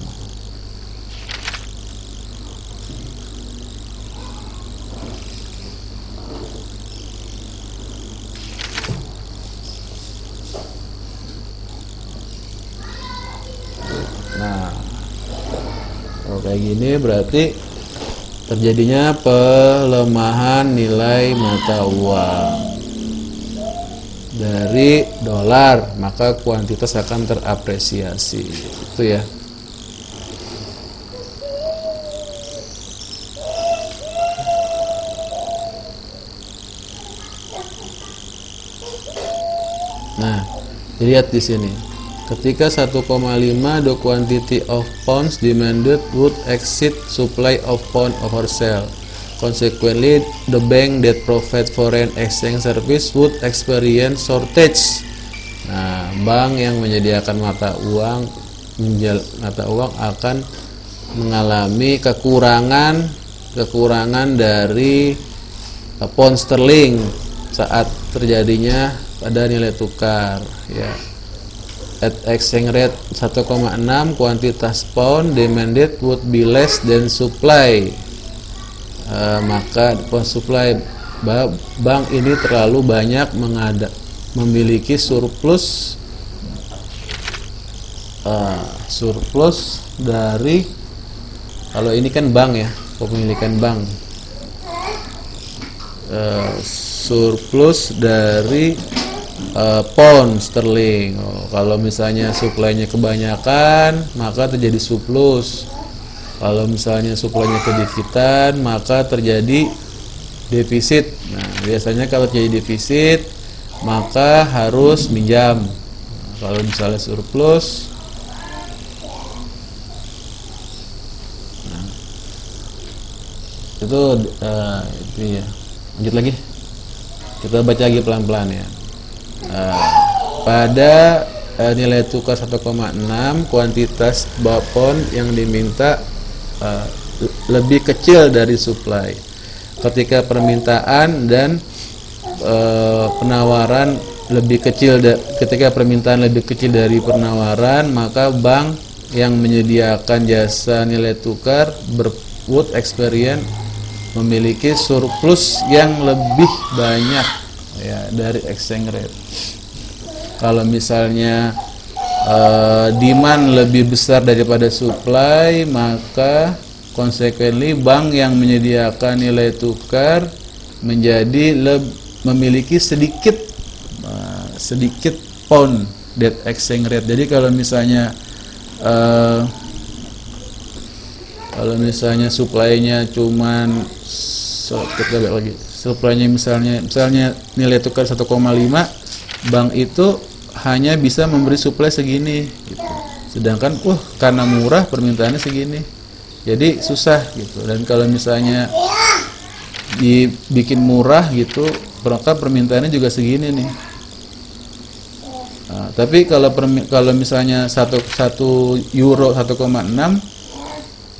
Nah, kalau kayak gini berarti terjadinya pelemahan nilai mata uang dari dolar, maka kuantitas akan terapresiasi. Itu ya. Nah, lihat di sini. Ketika 1,5, the quantity of pounds demanded would exceed supply of pound oversell. Consequently, the bank that provide foreign exchange service would experience shortage. Nah, bank yang menyediakan mata uang akan mengalami kekurangan dari pound sterling saat terjadinya pada nilai tukar, ya. At exchange rate 1,6, kuantitas pound demanded would be less than supply. Maka supply bank ini terlalu banyak memiliki surplus dari, kalau ini kan bank ya, kepemilikan bank, surplus dari pound sterling. Kalau misalnya suplainya kebanyakan, maka terjadi surplus. Kalau misalnya suplainya kedikitan, maka terjadi defisit. Nah, biasanya kalau terjadi defisit, maka harus minjam. Kalau misalnya surplus, nah, itu ya. Lanjut lagi, kita baca lagi pelan-pelan ya. Pada nilai tukar 1,6, kuantitas pound yang diminta lebih kecil dari supply. Ketika permintaan dan penawaran lebih kecil, ketika permintaan lebih kecil dari penawaran, maka bank yang menyediakan jasa nilai tukar would experience memiliki surplus yang lebih banyak, ya, dari exchange rate. Kalau misalnya demand lebih besar daripada supply, maka consequently bank yang menyediakan nilai tukar memiliki sedikit pound that exchange rate. Jadi kalau misalnya supply-nya cuman supply-nya misalnya nilai tukar 1,5, bank itu hanya bisa memberi supply segini gitu. Sedangkan karena murah permintaannya segini, jadi susah gitu. Dan kalau misalnya dibikin murah gitu, maka permintaannya juga segini nih. Nah, tapi kalau misalnya 1 euro 1,6,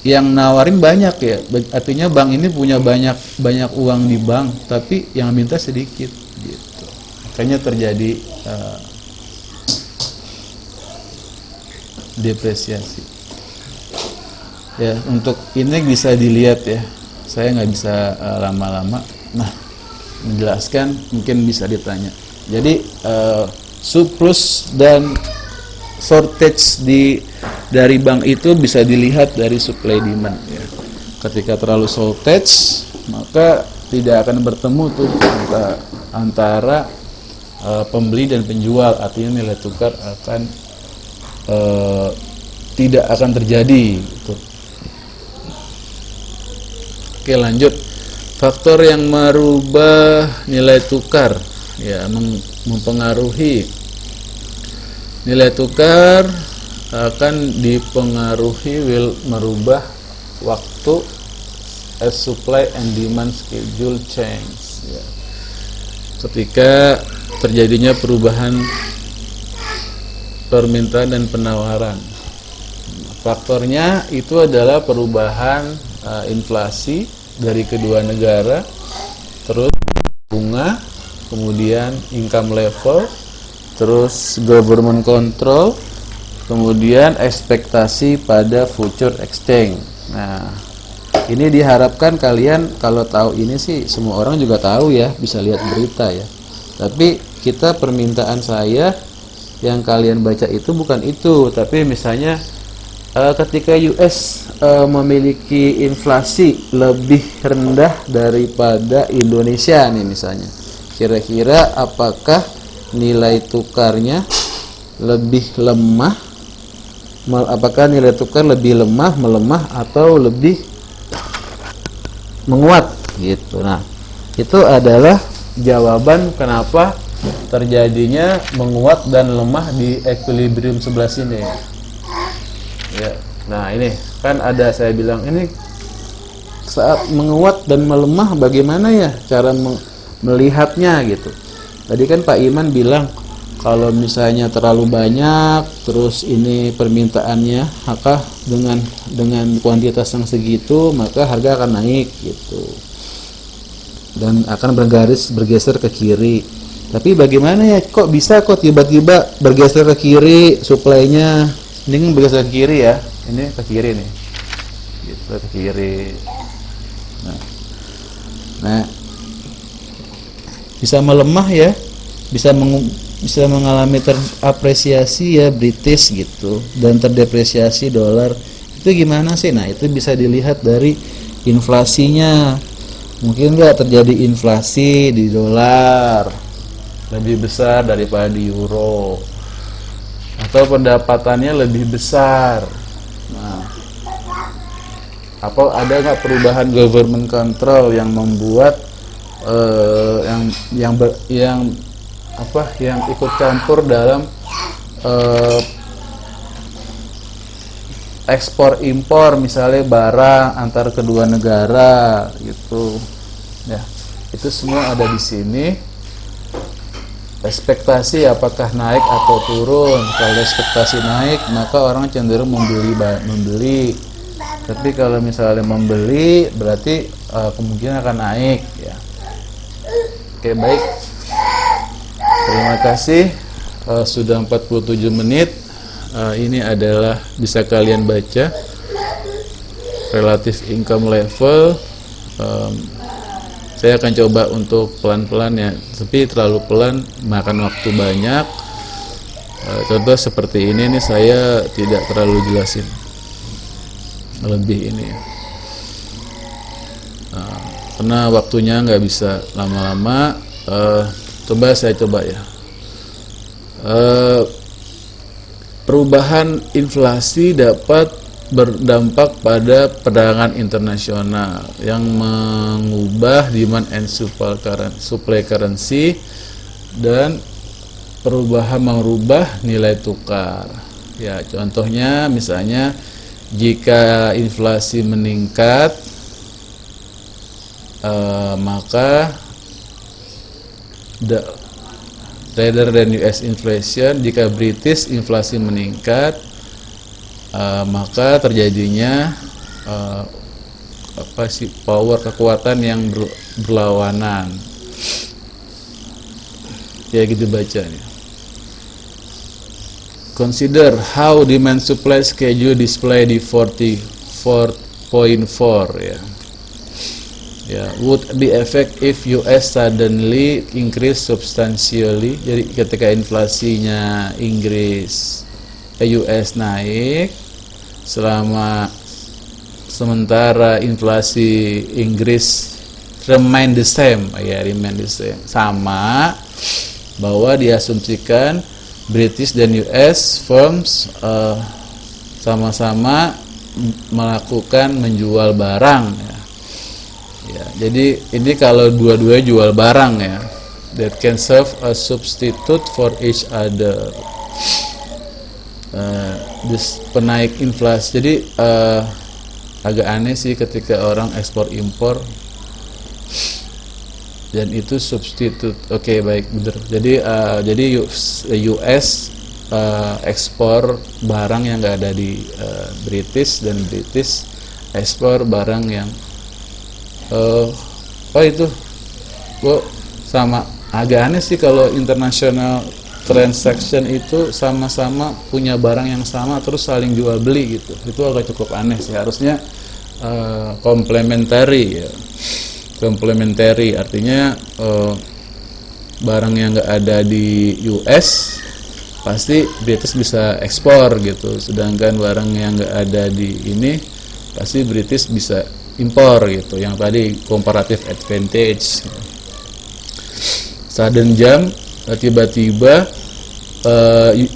yang nawarin banyak, ya, artinya bank ini punya banyak uang di bank, tapi yang minta sedikit gitu. Makanya terjadi depresiasi. Ya, untuk ini bisa dilihat ya. Saya nggak bisa lama-lama. Nah, menjelaskan mungkin bisa ditanya. Jadi surplus dan shortage dari bank itu bisa dilihat dari supply demand, ya. Ketika terlalu shortage, maka tidak akan bertemu tuh antara pembeli dan penjual, artinya nilai tukar akan tidak akan terjadi gitu. Oke, lanjut. Faktor yang merubah nilai tukar, ya, mempengaruhi nilai tukar akan dipengaruhi merubah waktu as supply and demand schedule change, ya. Ketika terjadinya perubahan permintaan dan penawaran, faktornya itu adalah perubahan inflasi dari kedua negara, terus bunga, kemudian income level, terus government control, kemudian ekspektasi pada future exchange. Nah, ini diharapkan kalian kalau tahu ini sih, semua orang juga tahu ya, bisa lihat berita ya. Tapi permintaan saya yang kalian baca itu bukan itu, tapi misalnya ketika US memiliki inflasi lebih rendah daripada Indonesia nih misalnya, kira-kira apakah nilai tukarnya lebih lemah? Apakah nilai tukar lebih lemah, melemah, atau lebih menguat gitu. Nah, itu adalah jawaban kenapa terjadinya menguat dan lemah di equilibrium sebelah sini ya. Nah, ini kan ada, saya bilang ini saat menguat dan melemah bagaimana ya cara melihatnya gitu. Tadi kan Pak Iman bilang kalau misalnya terlalu banyak terus ini permintaannya, maka dengan kuantitas yang segitu maka harga akan naik gitu, dan akan bergeser ke kiri. Tapi bagaimana ya, kok bisa tiba-tiba bergeser ke kiri suplainya? Ini kan bergeser ke kiri ya, ini ke kiri nih gitu, ke kiri. Nah, bisa melemah ya, bisa mengalami terapresiasi ya British gitu, dan terdepresiasi dolar. Itu gimana sih? Nah, itu bisa dilihat dari inflasinya. Mungkin nggak terjadi inflasi di dolar lebih besar daripada di euro, atau pendapatannya lebih besar. Nah, apa ada nggak perubahan government control yang membuat yang ikut campur dalam ekspor impor misalnya barang antar kedua negara gitu ya. Itu semua ada di sini. Ekspektasi apakah naik atau turun. Kalau ekspektasi naik maka orang cenderung membeli. Tapi kalau misalnya membeli berarti kemungkinan akan naik ya. Oke, baik. Terima kasih. Sudah 47 menit. Ini adalah bisa kalian baca relative income level. Saya akan coba untuk pelan-pelan ya, tapi terlalu pelan makan waktu banyak. Contoh seperti ini nih, saya tidak terlalu jelasin lebih ini ya. Karena waktunya nggak bisa lama-lama. Saya coba ya. Perubahan inflasi dapat berdampak pada perdagangan internasional yang mengubah demand and supply currency, dan merubah nilai tukar. Ya, contohnya misalnya jika inflasi meningkat, maka rather than US inflation, jika British inflasi meningkat, maka terjadinya kekuatan yang berlawanan. Ya gitu bacanya. Consider how demand supply schedule display di 44.4 ya. Ya, would be effect if US suddenly increase substantially. Jadi ketika inflasinya US naik, sementara inflasi Inggris remain the same, sama, bahwa diasumsikan British dan US firms sama-sama melakukan menjual barang ya. Ya, jadi ini kalau dua-duanya jual barang ya, that can serve as substitute for each other. This penaik inflasi. Jadi agak aneh sih ketika orang ekspor impor dan itu substitute. Oke, baik, bener. Jadi US ekspor barang yang nggak ada di British, dan British ekspor barang yang itu kok sama. Agak aneh sih kalau international transaction itu sama-sama punya barang yang sama terus saling jual beli gitu. Itu agak cukup aneh sih. Harusnya complementary ya. Complementary artinya barang yang nggak ada di US pasti British bisa ekspor gitu, sedangkan barang yang nggak ada di ini pasti British bisa impor gitu. Yang tadi comparative advantage. Sudden jump, tiba-tiba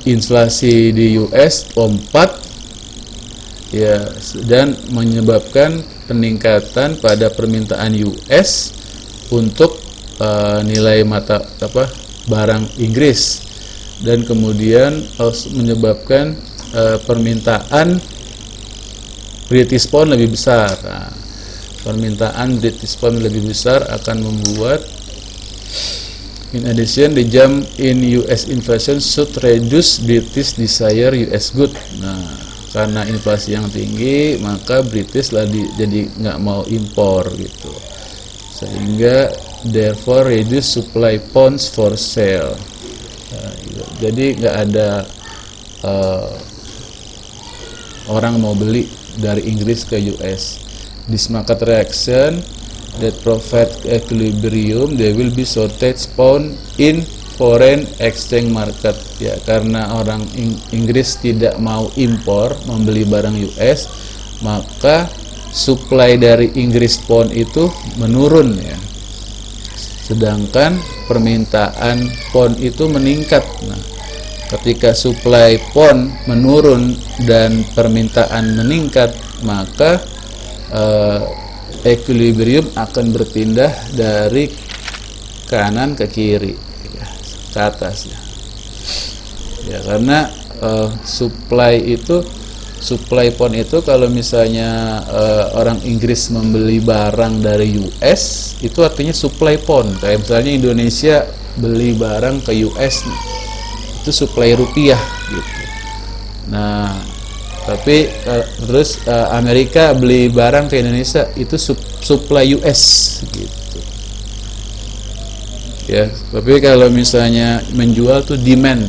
inflasi di US lompat ya, dan menyebabkan peningkatan pada permintaan US untuk nilai mata barang Inggris, dan kemudian menyebabkan permintaan British pound lebih besar. Nah, permintaan British pound lebih besar akan membuat, in addition, the jump in US inflation should reduce British desire US good. Nah, karena inflasi yang tinggi, maka British jadi nggak mau impor gitu, sehingga therefore reduce supply pounds for sale. Nah, gitu. Jadi nggak ada orang mau beli dari Inggris ke US. This market reaction that provide equilibrium, there will be shortage pound in foreign exchange market. Ya, karena orang Inggris tidak mau impor, membeli barang US, maka supply dari Inggris pound itu menurun ya. Sedangkan permintaan pound itu meningkat. Nah, ketika supply pound menurun dan permintaan meningkat, maka equilibrium akan berpindah dari kanan ke kiri ya, ke atas ya, karena supply pound itu kalau misalnya orang Inggris membeli barang dari US, itu artinya supply pound. Kayak misalnya Indonesia beli barang ke US nih, itu supply rupiah gitu. Nah, tapi terus Amerika beli barang ke Indonesia, itu supply US gitu ya. Tapi kalau misalnya menjual tuh demand.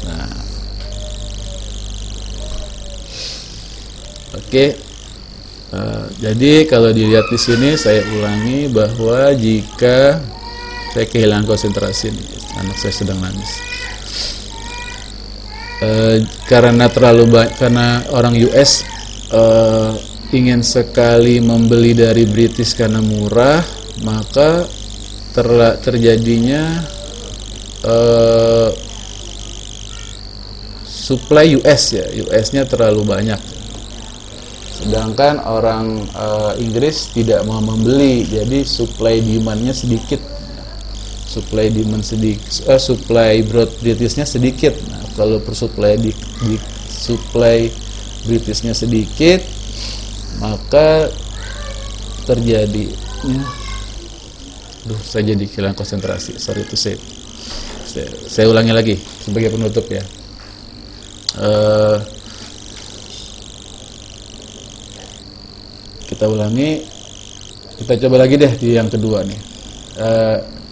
Nah, oke. Jadi kalau dilihat di sini, saya ulangi bahwa jika saya kehilangan konsentrasi nih, anak saya sedang nangis. Karena karena orang US ingin sekali membeli dari British karena murah, maka terjadinya supply US ya, US-nya terlalu banyak, sedangkan orang Inggris tidak mau membeli, jadi supply demand-nya sedikit. Supply Britishnya sedikit. Nah, kalau supply Britishnya sedikit, maka terjadi saya jadi kehilangan konsentrasi. Sorry to say. Saya ulangi lagi sebagai penutup ya. Kita ulangi. Kita coba lagi deh di yang kedua nih.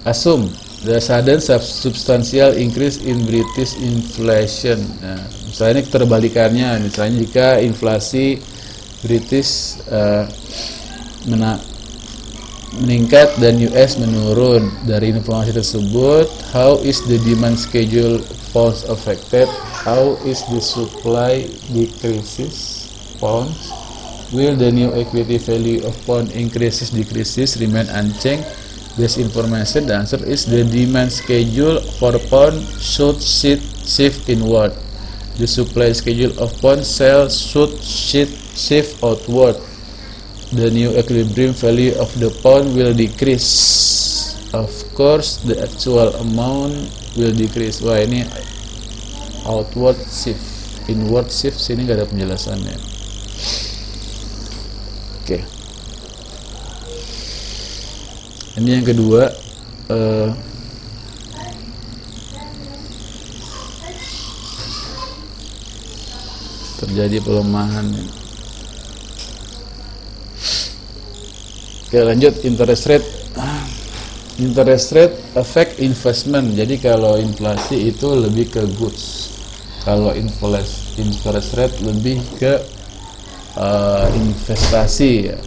Assume the sudden substantial increase in British inflation. Nah, misalnya keterbalikannya, misalnya jika inflasi British meningkat dan US menurun. Dari informasi tersebut, how is the demand schedule pounds affected? How is the supply decreases pounds? Will the new equity value of pound increases decreases remain unchanged? This information, the answer is the demand schedule for pound should shift inward. The supply schedule of pound sell should shift outward. the new equilibrium value of the pound will decrease. Of course, the actual amount will decrease. Wah, ini outward shift, inward shift sini nggak ada penjelasannya. Oke. Ini yang kedua, terjadi pelemahan. Oke, lanjut interest rate. Interest rate affect investment. Jadi kalau inflasi itu lebih ke goods, kalau interest rate lebih ke investasi ya.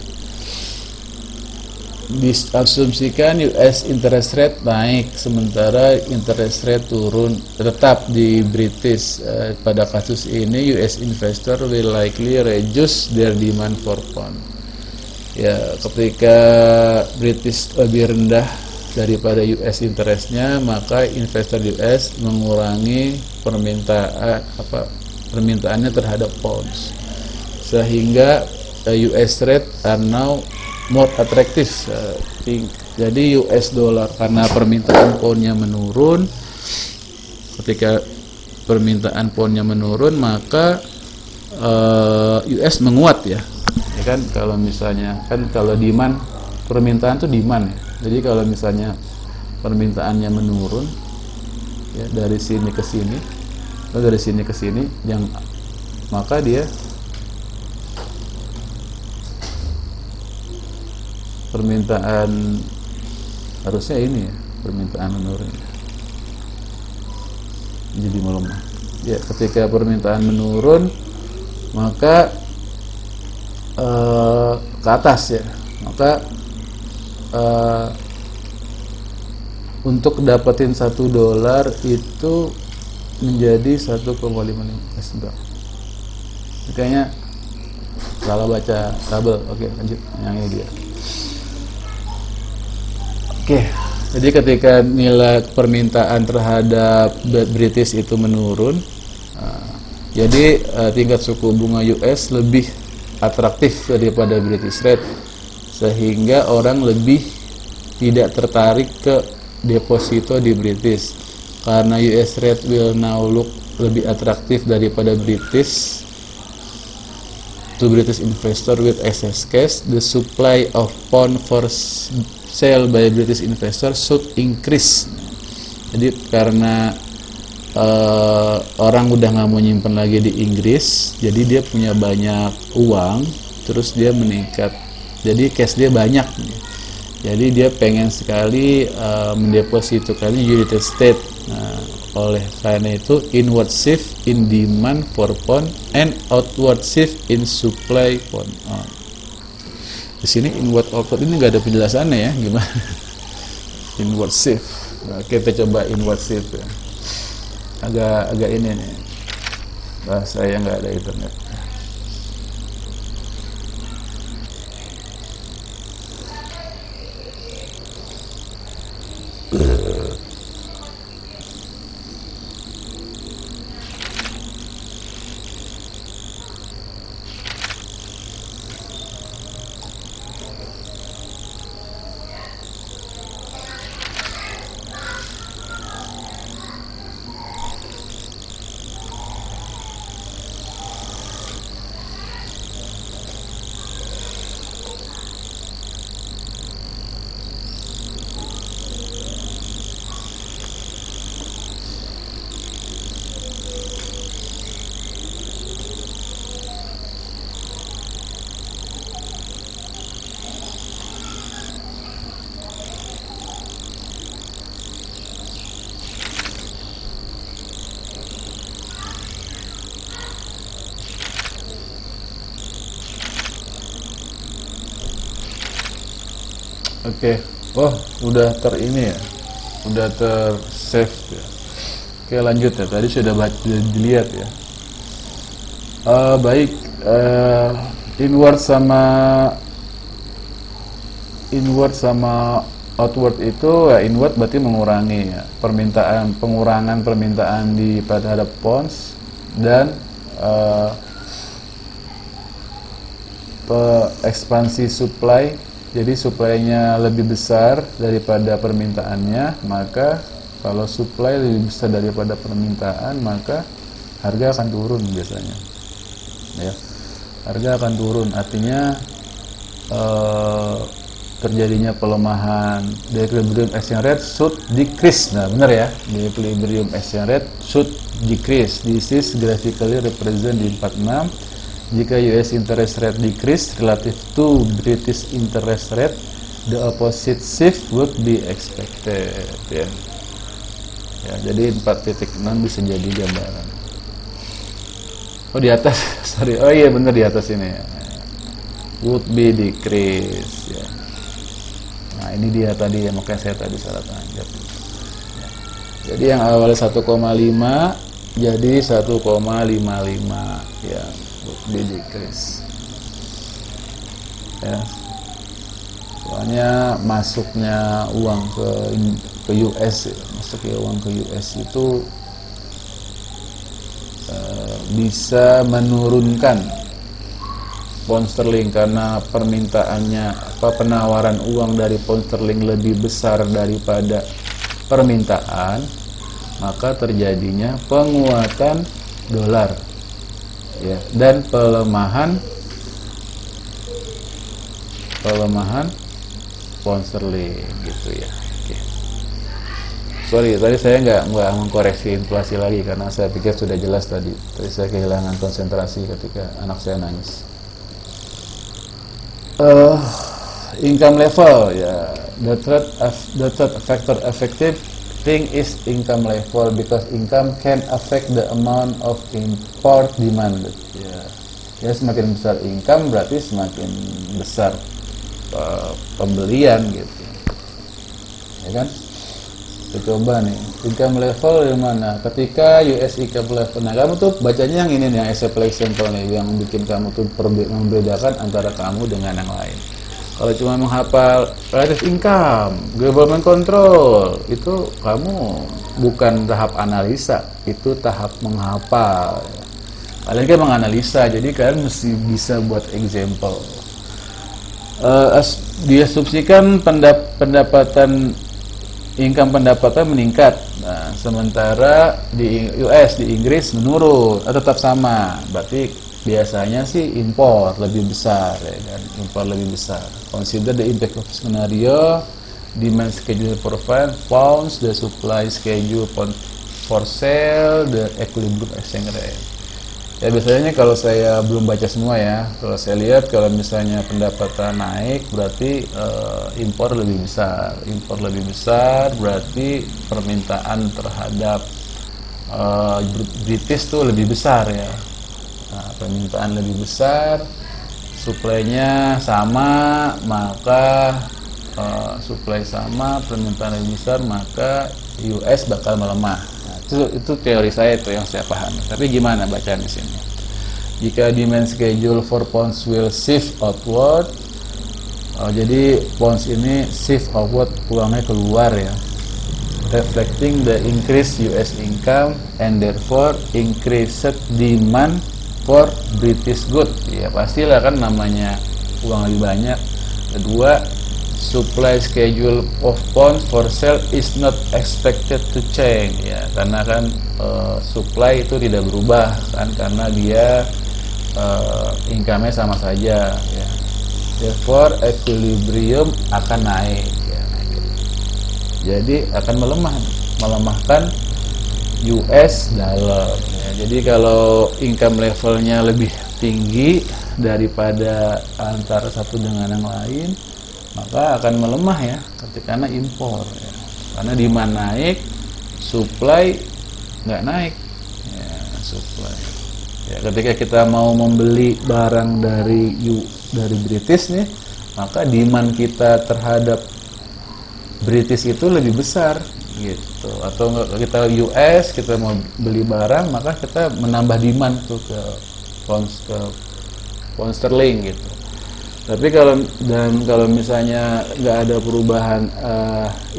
Diasumsikan US interest rate naik sementara interest rate turun tetap di British. Pada kasus ini US investor will likely reduce their demand for pound. Ya, ketika British lebih rendah daripada US interestnya, maka investor US mengurangi permintaannya terhadap pounds, sehingga US rate are now more attractive. Jadi US dollar karena permintaan poundnya menurun, ketika permintaan poundnya menurun maka US menguat ya kan. Kalau misalnya kan kalau demand, permintaan itu demand ya. Jadi kalau misalnya permintaannya menurun ya dari sini ke sini atau dari sini ke sini, maka dia permintaan harusnya ini ya, permintaan menurun jadi melemah. Ya, ketika permintaan menurun maka ke atas ya, maka untuk dapetin $1 itu menjadi 1,55 enggak. Kayaknya salah baca tabel. Oke, lanjut yang ini dia. Oke, jadi ketika nilai permintaan terhadap British itu menurun, jadi tingkat suku bunga US lebih atraktif daripada British rate, sehingga orang lebih tidak tertarik ke deposito di British karena US rate will now look lebih atraktif daripada British to British investor with excess cash. The supply of pound for sale by British investor should increase. Jadi karena orang udah nggak mau nyimpen lagi di Inggris, jadi dia punya banyak uang, terus dia meningkat. Jadi cash dia banyak, jadi dia pengen sekali mendepositokan United States. Nah, oleh karena itu inward shift in demand for pound and outward shift in supply pound. Di sini inward outward ini nggak ada penjelasannya ya, gimana inward shift. Nah, kita coba inward shift ya. Agak ini nih, bahasa yang nggak ada internet. Oke, oh udah ini ya, udah save ya. Oke, lanjut ya. Tadi sudah dilihat ya. Baik, inward sama outward itu ya, inward berarti mengurangi ya, pengurangan permintaan di terhadap pounds, dan ekspansi supply, jadi supply-nya lebih besar daripada permintaannya, maka kalau supply lebih besar daripada permintaan, maka harga akan turun biasanya. Ya, harga akan turun, artinya terjadinya pelemahan. The equilibrium exchange rate should decrease. Nah, benar ya, the equilibrium exchange rate should decrease. This is graphically represent di 46. Jika US interest rate decrease relative to British interest rate, the opposite shift would be expected. Ya, jadi 4.6 bisa jadi gambaran. Oh, di atas, sorry. Oh iya, benar, di atas ini ya. Would be decrease ya. Nah, ini dia tadi ya, makanya saya tadi salah tanggap ya. Jadi yang awal 1,5 jadi 1,55 ya, would be decrease ya. Soalnya masuknya uang ke US ya. Masuknya uang ke US itu bisa menurunkan pound sterling karena permintaannya, penawaran uang dari pound sterling lebih besar daripada permintaan, maka terjadinya penguatan dolar ya, dan pelemahan pound sterling gitu ya. Oke. Sorry, tadi saya nggak mengkoreksi inflasi lagi karena saya pikir sudah jelas tadi. Tadi saya kehilangan konsentrasi ketika anak saya nangis. Income level ya, the third factor effective thing is income level, because income can affect the amount of import demand ya, semakin besar income berarti semakin besar pembelian gitu ya kan. Kita coba nih income level di mana ketika US income level. Nah, kamu tuh bacanya yang ini nih, yang example nih, yang bikin kamu tuh membedakan antara kamu dengan yang lain. Kalau cuma menghafal relative income, government control, itu kamu bukan tahap analisa, itu tahap menghafal. Kalian kan menganalisa, jadi kalian mesti bisa buat example. Diasumsikan pendapatan meningkat. Nah, sementara di US, di Inggris menurun, tetap sama. Berarti biasanya sih impor lebih besar ya kan, impor lebih besar. Consider the impact of scenario, demand schedule profile, pounds, the supply schedule for sale, the equilibrium exchange rate. Ya biasanya kalau saya belum baca semua ya, kalau saya lihat kalau misalnya pendapatan naik berarti impor lebih besar berarti permintaan terhadap British tuh lebih besar ya. Nah, permintaan lebih besar, supply-nya sama, maka supply sama, permintaan lebih besar, maka US bakal melemah. Itu teori saya, itu yang saya pahami. Tapi gimana bacaan di sini? Jika demand schedule for pounds will shift outward, jadi pounds ini shift outward, uangnya keluar ya, reflecting the increased US income and therefore increased demand for British good. Ya pastilah kan, namanya uang lebih banyak. Kedua, supply schedule of pounds for sale is not expected to change ya, karena kan supply itu tidak berubah kan, karena dia income-nya sama saja ya. Therefore equilibrium akan naik ya. Jadi akan melemahkan US dollar ya. Jadi kalau income levelnya lebih tinggi daripada antara satu dengan yang lain, maka akan melemah ya karena impor ya. Karena demand naik, supply nggak naik ya, supply ya. Ketika kita mau membeli barang dari British nih, maka demand kita terhadap British itu lebih besar gitu. Atau kita US, kita mau beli barang, maka kita menambah demand tuh ke pound sterling gitu. Tapi kalau misalnya nggak ada perubahan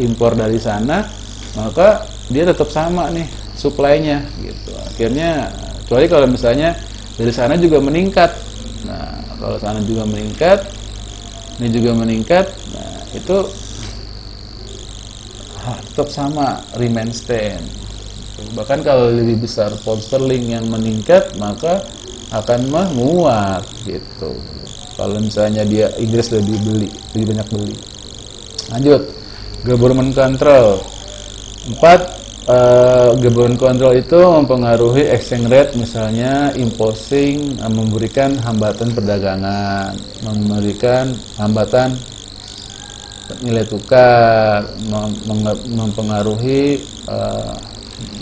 impor dari sana, maka dia tetap sama nih supply-nya gitu. Akhirnya kecuali kalau misalnya dari sana juga meningkat. Nah, Kalau sana juga meningkat, ini juga meningkat, nah itu tetap sama, remain stand. Bahkan kalau lebih besar pound sterling yang meningkat, maka akan menguat gitu. Kalau misalnya dia Inggris lebih banyak beli. Lanjut, government control. 4, government control itu mempengaruhi exchange rate, misalnya imposing, memberikan hambatan perdagangan, memberikan hambatan nilai tukar, mempengaruhi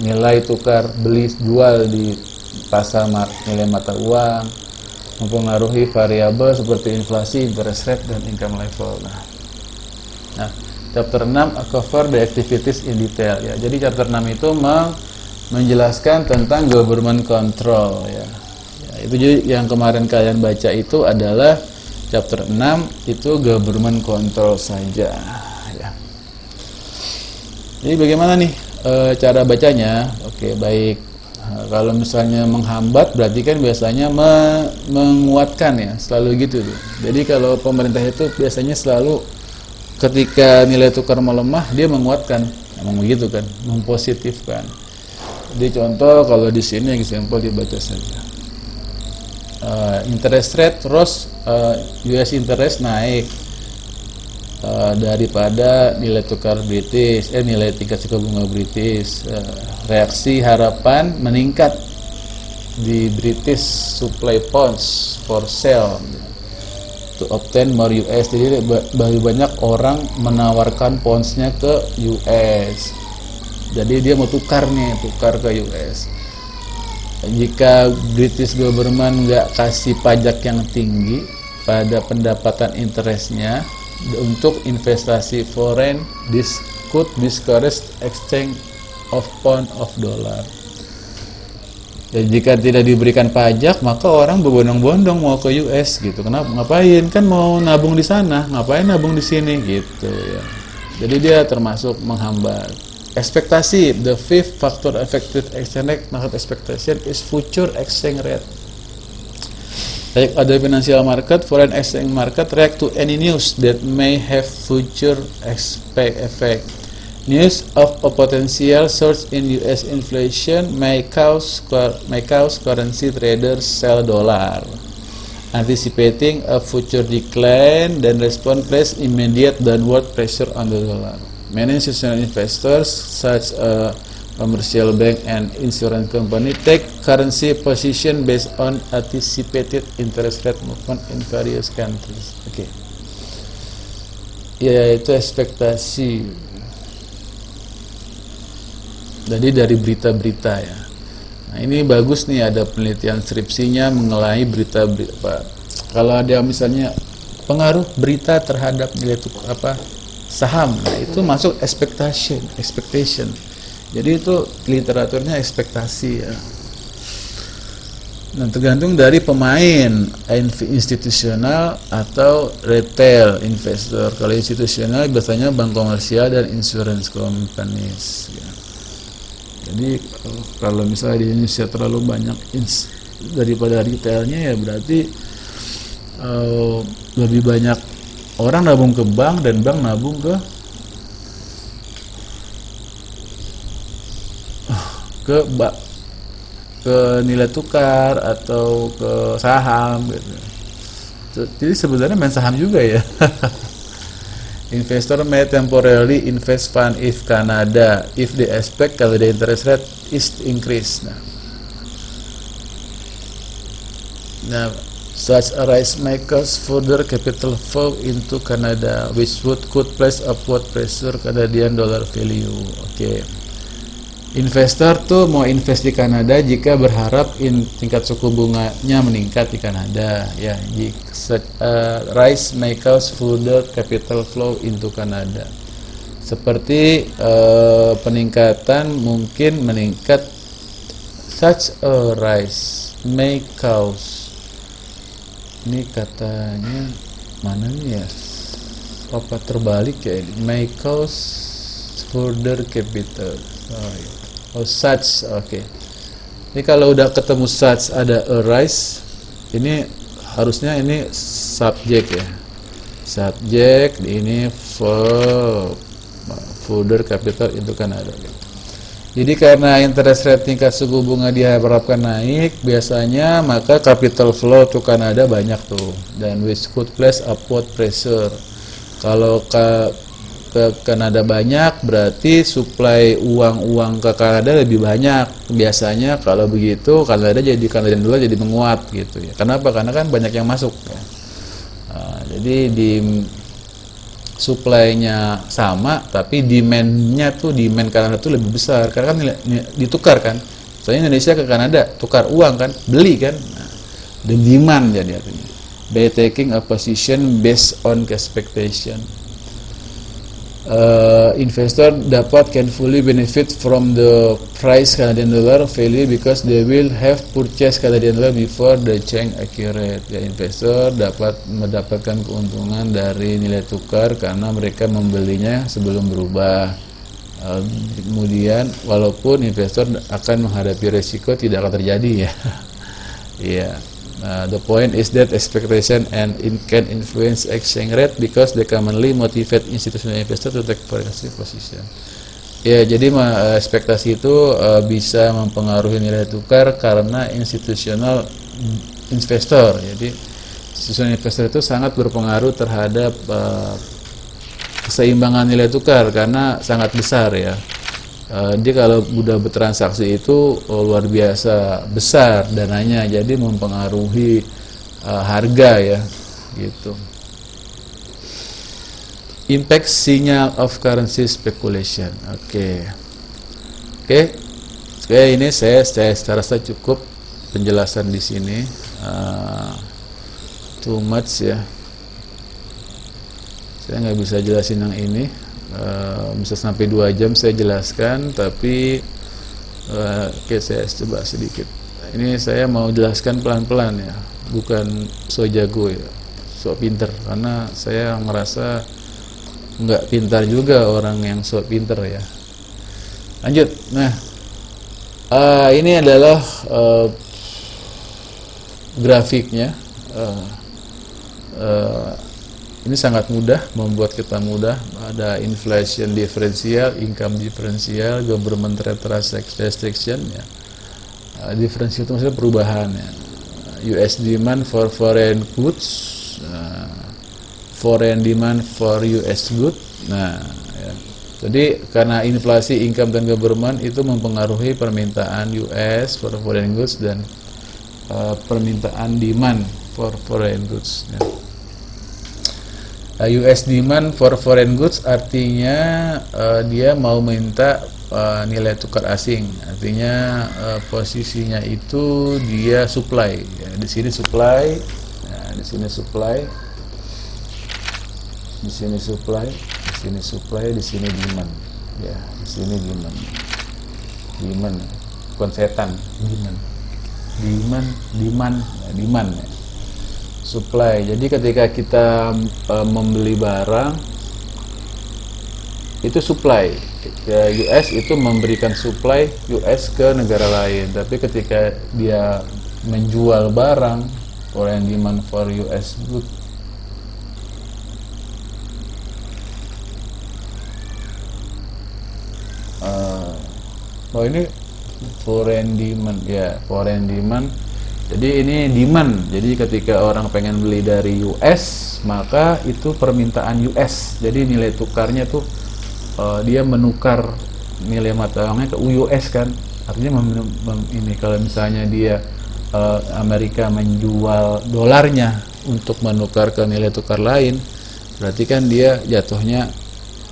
nilai tukar beli jual di pasar nilai mata uang, mempengaruhi variabel seperti inflasi, interest rate, dan income level. Nah, chapter 6 cover the activities in detail ya. Jadi chapter 6 itu menjelaskan tentang government control ya. Itu jadi yang kemarin kalian baca itu adalah chapter 6 itu government control saja ya. Jadi bagaimana nih cara bacanya? Oke, baik. Kalau misalnya menghambat berarti kan biasanya menguatkan ya, selalu gitu tuh. Jadi kalau pemerintah itu biasanya selalu ketika nilai tukar melemah dia menguatkan, emang begitu kan, mempositifkan. Jadi contoh kalau di sini example dibaca saja. Interest rate terus US interest naik daripada nilai tukar British, nilai tingkat suku bunga British, reaksi harapan meningkat di British supply bonds for sale to obtain more US. Jadi lebih banyak orang menawarkan bondsnya ke US. Jadi dia mau tukar ke US. Jika British government nggak kasih pajak yang tinggi pada pendapatan interestnya untuk investasi foreign, this could discourage exchange of pound of dollar. Dan jika tidak diberikan pajak, maka orang berbondong-bondong mau ke US gitu. Kenapa? Ngapain? Kan mau nabung di sana, ngapain nabung di sini gitu ya. Jadi dia termasuk menghambat. Ekspektasi, the fifth factor affected exchange rate, market expectation is future exchange rate. Like other financial market, foreign exchange market react to any news that may have future effect. News of a potential surge in US inflation may cause currency traders sell dollar, anticipating a future decline, then respond place immediate downward pressure on the dollar. Many institutional investors, such as commercial bank and insurance company, take currency position based on anticipated interest rate movement in various countries. Oke. Ya, itu ekspektasi. Jadi dari berita-berita ya. Nah, ini bagus nih, ada penelitian skripsinya mengenai berita-berita. Kalau ada misalnya pengaruh berita terhadap nilai saham, nah itu masuk expectation. Jadi itu literaturnya ekspektasi ya. Dan tergantung dari pemain, institusional atau retail investor. Kalau institusional biasanya bank komersial dan insurance companies ya. Jadi kalau misalnya di Indonesia terlalu banyak daripada retailnya ya berarti lebih banyak orang nabung ke bank dan bank nabung ke nilai tukar atau ke saham gitu. Jadi sebenarnya main saham juga ya. Investor may temporarily invest fund if Canada if they expect kalau the interest rate is increase. Now such a rise may cause further capital flow into Canada, which could place upward pressure Canadian dollar value. Oke. Investor tuh mau invest di Kanada jika berharap tingkat suku bunganya meningkat di Kanada ya. Rise may cause further capital flow into Canada. Seperti peningkatan mungkin meningkat, such a rise may cause, ini katanya mana nih ya, apa terbalik ya ini, may cause further capital. Such, oke. Ini kalau udah ketemu such ada a rise, ini harusnya ini subjek ya, subjek ini verb, folder capital itu Kanada. Jadi karena interest rate tingkat suku bunga diharapkan naik, biasanya maka capital flow to Kanada banyak tuh, dan which could place upward pressure. Kalau ke Kanada banyak, berarti supply uang ke Kanada lebih banyak. Biasanya kalau begitu Kanadian dollar jadi menguat gitu ya. Kenapa? Karena kan banyak yang masuk ya. Nah, jadi di supply-nya sama, tapi demand Kanada tuh lebih besar karena kan ditukar kan. Soalnya Indonesia ke Kanada tukar uang kan, beli kan. Nah, the demand jadi artinya. By taking a position based on expectation. Investor can fully benefit from the price Canadian dollar value because they will have purchased Canadian dollar before the change accurate. Ya, investor dapat mendapatkan keuntungan dari nilai tukar karena mereka membelinya sebelum berubah. Kemudian walaupun investor akan menghadapi resiko tidak akan terjadi ya. Iya. The point is that expectation can influence exchange rate because they commonly motivate institutional investor to take aggressive position. Ya, jadi ekspektasi itu bisa mempengaruhi nilai tukar karena institutional investor. Jadi institutional investor itu sangat berpengaruh terhadap keseimbangan nilai tukar karena sangat besar ya. Dia kalau udah bertransaksi itu luar biasa besar dananya, jadi mempengaruhi harga ya gitu. Impact signal of currency speculation. Oke, ini saya rasa cukup penjelasan di sini. Too much ya, saya nggak bisa jelasin yang ini. Bisa sampai 2 jam saya jelaskan, tapi oke, saya coba sedikit. Ini saya mau jelaskan pelan-pelan ya, bukan so jago ya, so pinter, karena saya merasa nggak pintar juga orang yang so pinter ya. Lanjut. Nah, ini adalah grafiknya. Ini sangat mudah, membuat kita mudah. Ada inflation differential, income differential, government rate restriction ya. Differential itu maksudnya perubahan ya. US demand for foreign goods, foreign demand for US goods. Nah, ya. Jadi karena inflasi, income dan government itu mempengaruhi permintaan US for foreign goods dan permintaan demand for foreign goods ya. US demand for foreign goods artinya dia mau minta nilai tukar asing, artinya posisinya itu dia supply ya, di sini supply, nah, di sini supply, di sini supply, di sini supply, di sini demand ya, di sini demand bukan setan, demand ya. Supply. Jadi ketika kita membeli barang itu supply ya, US itu memberikan supply US ke negara lain, tapi ketika dia menjual barang, foreign demand for US good, ini foreign demand ya, foreign demand. Jadi ini demand. Jadi ketika orang pengen beli dari US, maka itu permintaan US. Jadi nilai tukarnya tuh dia menukar nilai mata uangnya ke US kan. Artinya ini kalau misalnya dia Amerika menjual dolarnya untuk menukar ke nilai tukar lain, berarti kan dia jatuhnya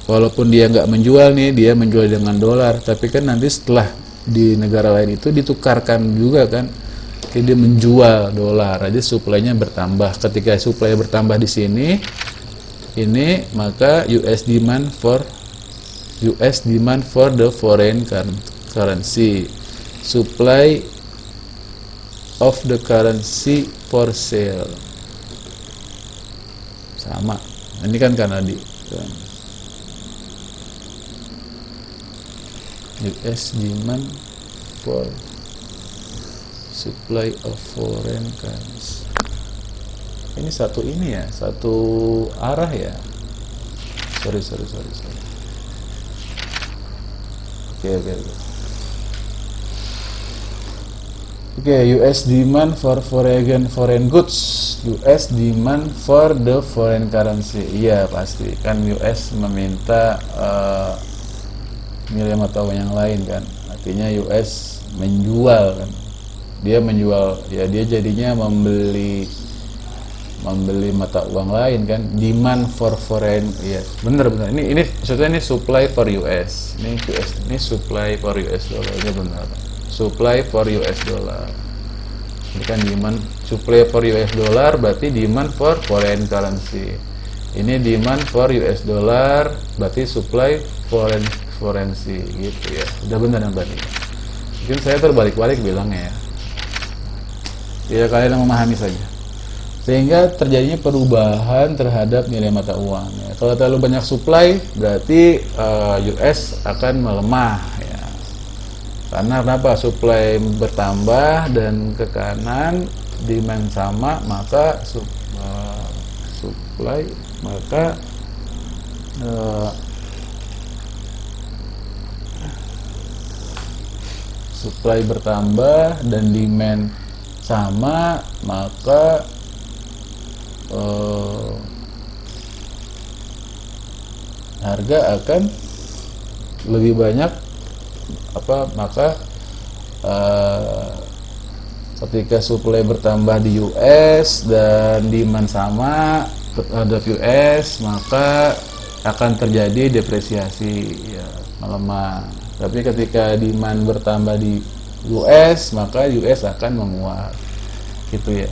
walaupun dia nggak menjual nih, dia menjual dengan dolar, tapi kan nanti setelah di negara lain itu ditukarkan juga kan. Dia menjual dolar, aja supply-nya bertambah. Ketika supply bertambah di sini, ini maka US demand for the foreign currency, supply of the currency for sale, sama. Ini kan Kanadi, kan. US demand for supply of foreign currency. ini satu arah ya. Sorry. Oke. US demand for foreign goods. US demand for the foreign currency. Iya pasti kan US meminta nilai mata uang yang lain kan. Artinya US menjual kan. Dia menjual ya, dia jadinya membeli mata uang lain kan. Demand for foreign, iya bener. Ini maksudnya ini supply for US. Ini supply for US dollar, ini benar. Supply for US dollar. Ini kan demand, supply for US dollar berarti demand for foreign currency. Ini demand for US dollar berarti supply foreign currency gitu ya. Udah benar yang tadi. Mungkin saya terbalik-balik bilangnya ya. Ya kalian memahami saja. Sehingga terjadinya perubahan terhadap nilai mata uang ya. Kalau terlalu banyak supply berarti US akan melemah ya. Karena kenapa? Supply bertambah dan ke kanan, demand sama, maka supply maka supply bertambah dan demand sama, maka harga akan lebih banyak maka ketika supply bertambah di US dan demand sama terhadap US, maka akan terjadi depresiasi ya, melemah. Tapi ketika demand bertambah di US, maka US akan menguat gitu ya.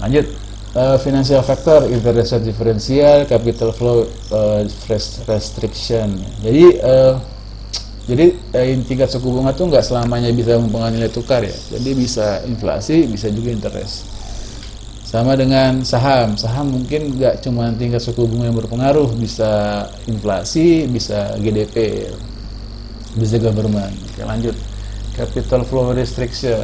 Lanjut, financial factor, interest rate differential, capital flow restriction. Jadi tingkat suku bunga tuh nggak selamanya bisa mempengaruhi nilai tukar ya. Jadi bisa inflasi, bisa juga interest. Sama dengan saham mungkin nggak cuma tingkat suku bunga yang berpengaruh, bisa inflasi, bisa GDP, bisa government. Oke, lanjut, capital flow restriction.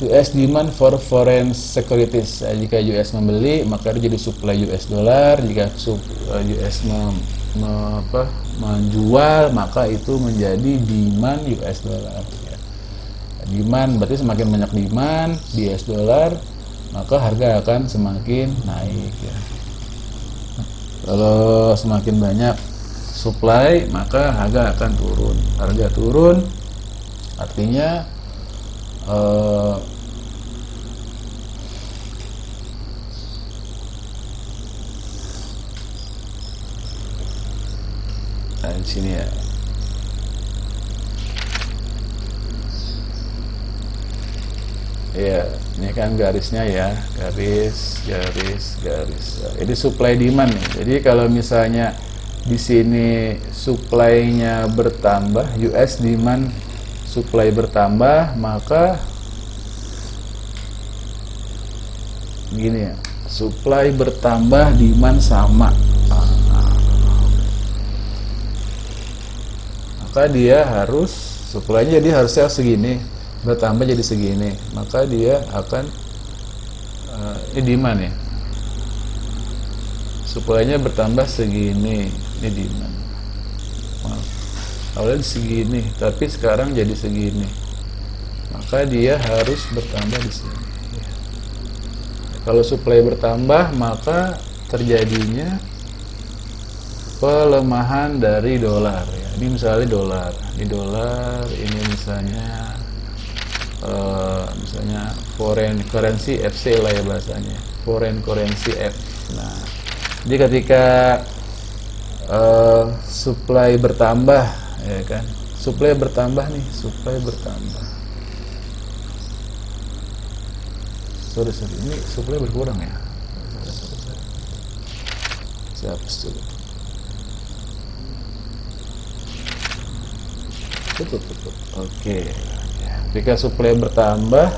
US demand for foreign securities. Jika US membeli, maka dia jadi supply US dollar. Jika US menjual, maka itu menjadi demand US dollar ya. Demand berarti semakin banyak demand di US dollar, maka harga akan semakin naik ya. Kalau semakin banyak supply, maka harga akan turun. Harga turun artinya di sini ya. Ya, ini kan garisnya ya, garis. Jadi supply demand nih. Jadi kalau misalnya di sini supply-nya bertambah, US demand supply bertambah, maka gini ya, supply bertambah, demand sama. Maka dia harus supply-nya jadi harusnya segini, bertambah jadi segini, maka dia akan ini demand ya, supply-nya bertambah segini, ini demand. Awalnya segini, tapi sekarang jadi segini, maka dia harus bertambah di sini ya. Kalau supply bertambah, maka terjadinya pelemahan dari dolar ya. Ini misalnya dolar, ini misalnya foreign currency FC lah ya bahasanya, foreign currency F. Nah, jadi ketika supply bertambah ya kan, supply bertambah, sorry ini supply berkurang ya, saya hapus dulu. Oke. Ketika supply bertambah,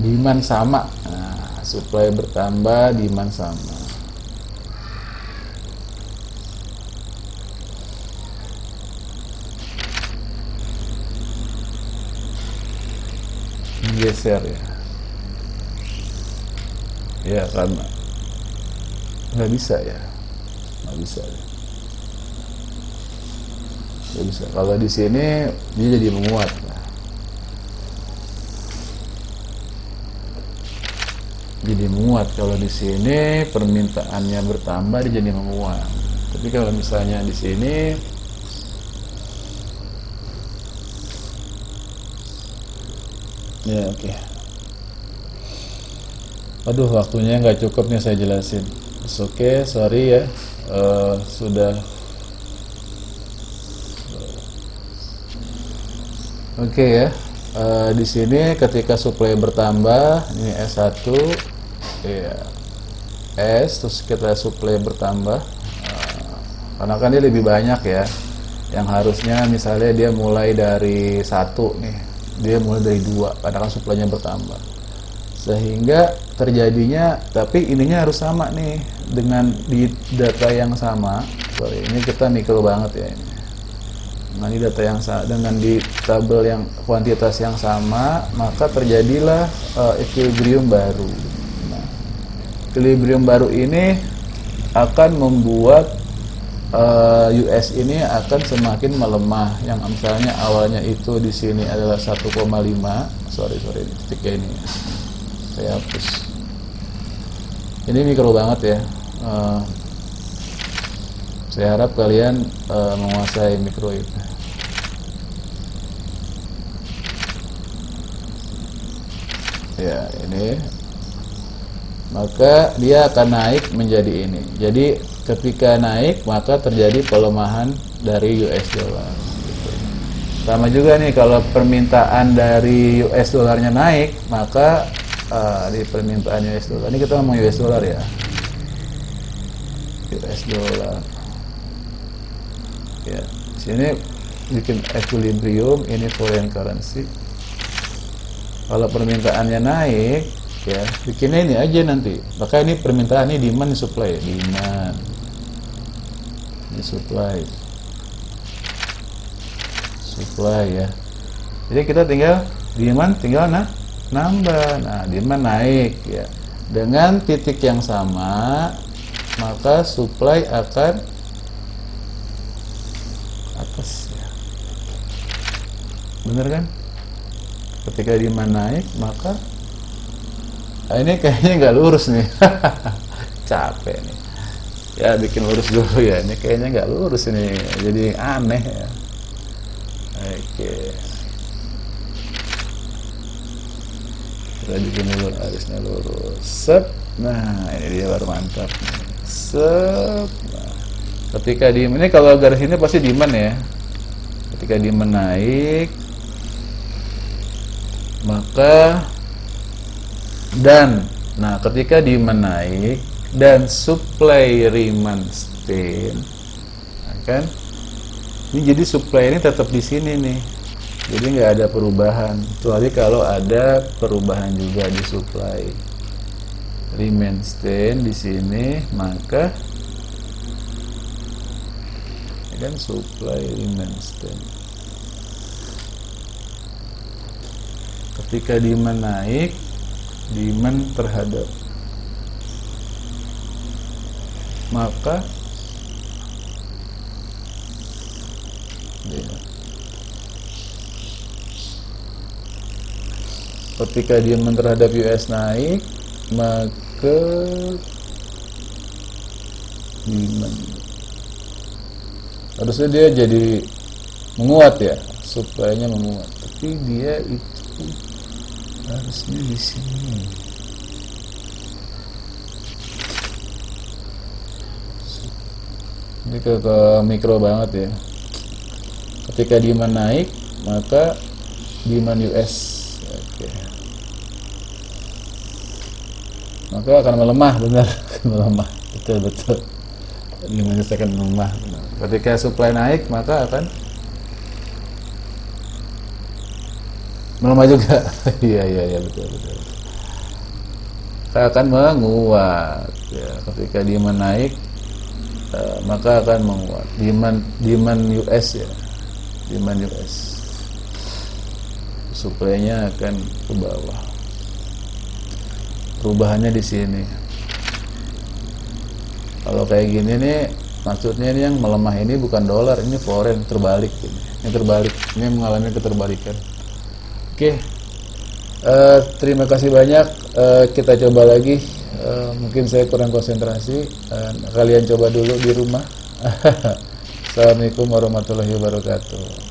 demand sama. Nah, supply bertambah, demand sama. bergeser ya. Ya karena nggak bisa ya, nggak bisa ya. Nggak bisa. Kalau di sini dia jadi menguat. Jadi menguat. Kalau di sini permintaannya bertambah, dia jadi menguat. Tapi kalau misalnya di sini ya oke. Aduh, waktunya nggak cukup nih saya jelasin. Oke, sorry ya. Sudah. Oke ya. Di sini ketika suplai bertambah, ini S1, ya, S, terus kita suplai bertambah, karena kan dia lebih banyak ya. Yang harusnya misalnya dia mulai dari 1 nih, dia mulai dari 2, karena kan suplainya bertambah. Sehingga terjadinya, tapi ininya harus sama nih dengan di data yang sama. Sorry, ini kita mikro banget ya ini. Nah, di data yang sama dengan di tabel yang kuantitas yang sama, maka terjadilah equilibrium baru. Nah, equilibrium baru ini akan membuat US ini akan semakin melemah. Yang misalnya awalnya itu di sini adalah 1,5. Sorry titiknya ini. Saya hapus. Ini mikro banget ya. Saya harap kalian menguasai mikro itu. Ya, ini. Maka dia akan naik menjadi ini. Jadi ketika naik maka terjadi pelemahan dari US dollar. Gitu. Sama juga nih kalau permintaan dari US dollarnya naik, maka di permintaan US dollar. Ini kita ngomong US dollar ya. US dollar. Ya, sini bikin equilibrium, ini foreign currency. Kalau permintaannya naik, ya bikinnya ini aja nanti. Maka ini permintaan, ini demand, ini supply, demand, ini supply ya. Jadi kita tinggal demand, tinggal nambah. Nah, demand naik ya. Dengan titik yang sama, maka supply akan atas ya. Bener kan? Ketika demand naik, maka ini kayaknya nggak lurus nih. Capek nih. Ya bikin lurus dulu ya. Ini kayaknya nggak lurus ini. Jadi aneh ya. Oke. Kita bikin dulu harusnya lurus. Set. Nah, ini dia baru mantap. Set. Nah, ketika demand ini, kalau garis ini pasti demand ya. Ketika demand naik, maka ketika demand naik dan supply remain steady, kan? Ini jadi supply ini tetap di sini nih. Jadi nggak ada perubahan. Kecuali kalau ada perubahan juga di supply. Remain steady di sini, maka ini kan supply remain steady. Ketika demand naik, demand terhadap, maka ketika demand terhadap US naik, maka demand harusnya dia jadi menguat ya, supply-nya menguat, tapi dia itu harusnya di sini. Ini ke mikro banget ya. Ketika demand naik, maka demand US, oke, maka akan melemah, benar. Melemah, betul. Demand akan melemah, benar. Ketika supply naik, maka akan melemah juga. Iya, betul. Akan menguat ya. Ketika demand naik, maka akan menguat. Demand US ya, demand US suplainya akan ke bawah. Perubahannya di sini. Kalau kayak gini nih, maksudnya ini yang melemah ini bukan dolar, ini foreign, terbalik ini. Ini terbalik, ini mengalami keterbalikan. Oke. Terima kasih banyak. Kita coba lagi. Mungkin saya kurang konsentrasi. Kalian coba dulu di rumah. Assalamualaikum warahmatullahi wabarakatuh.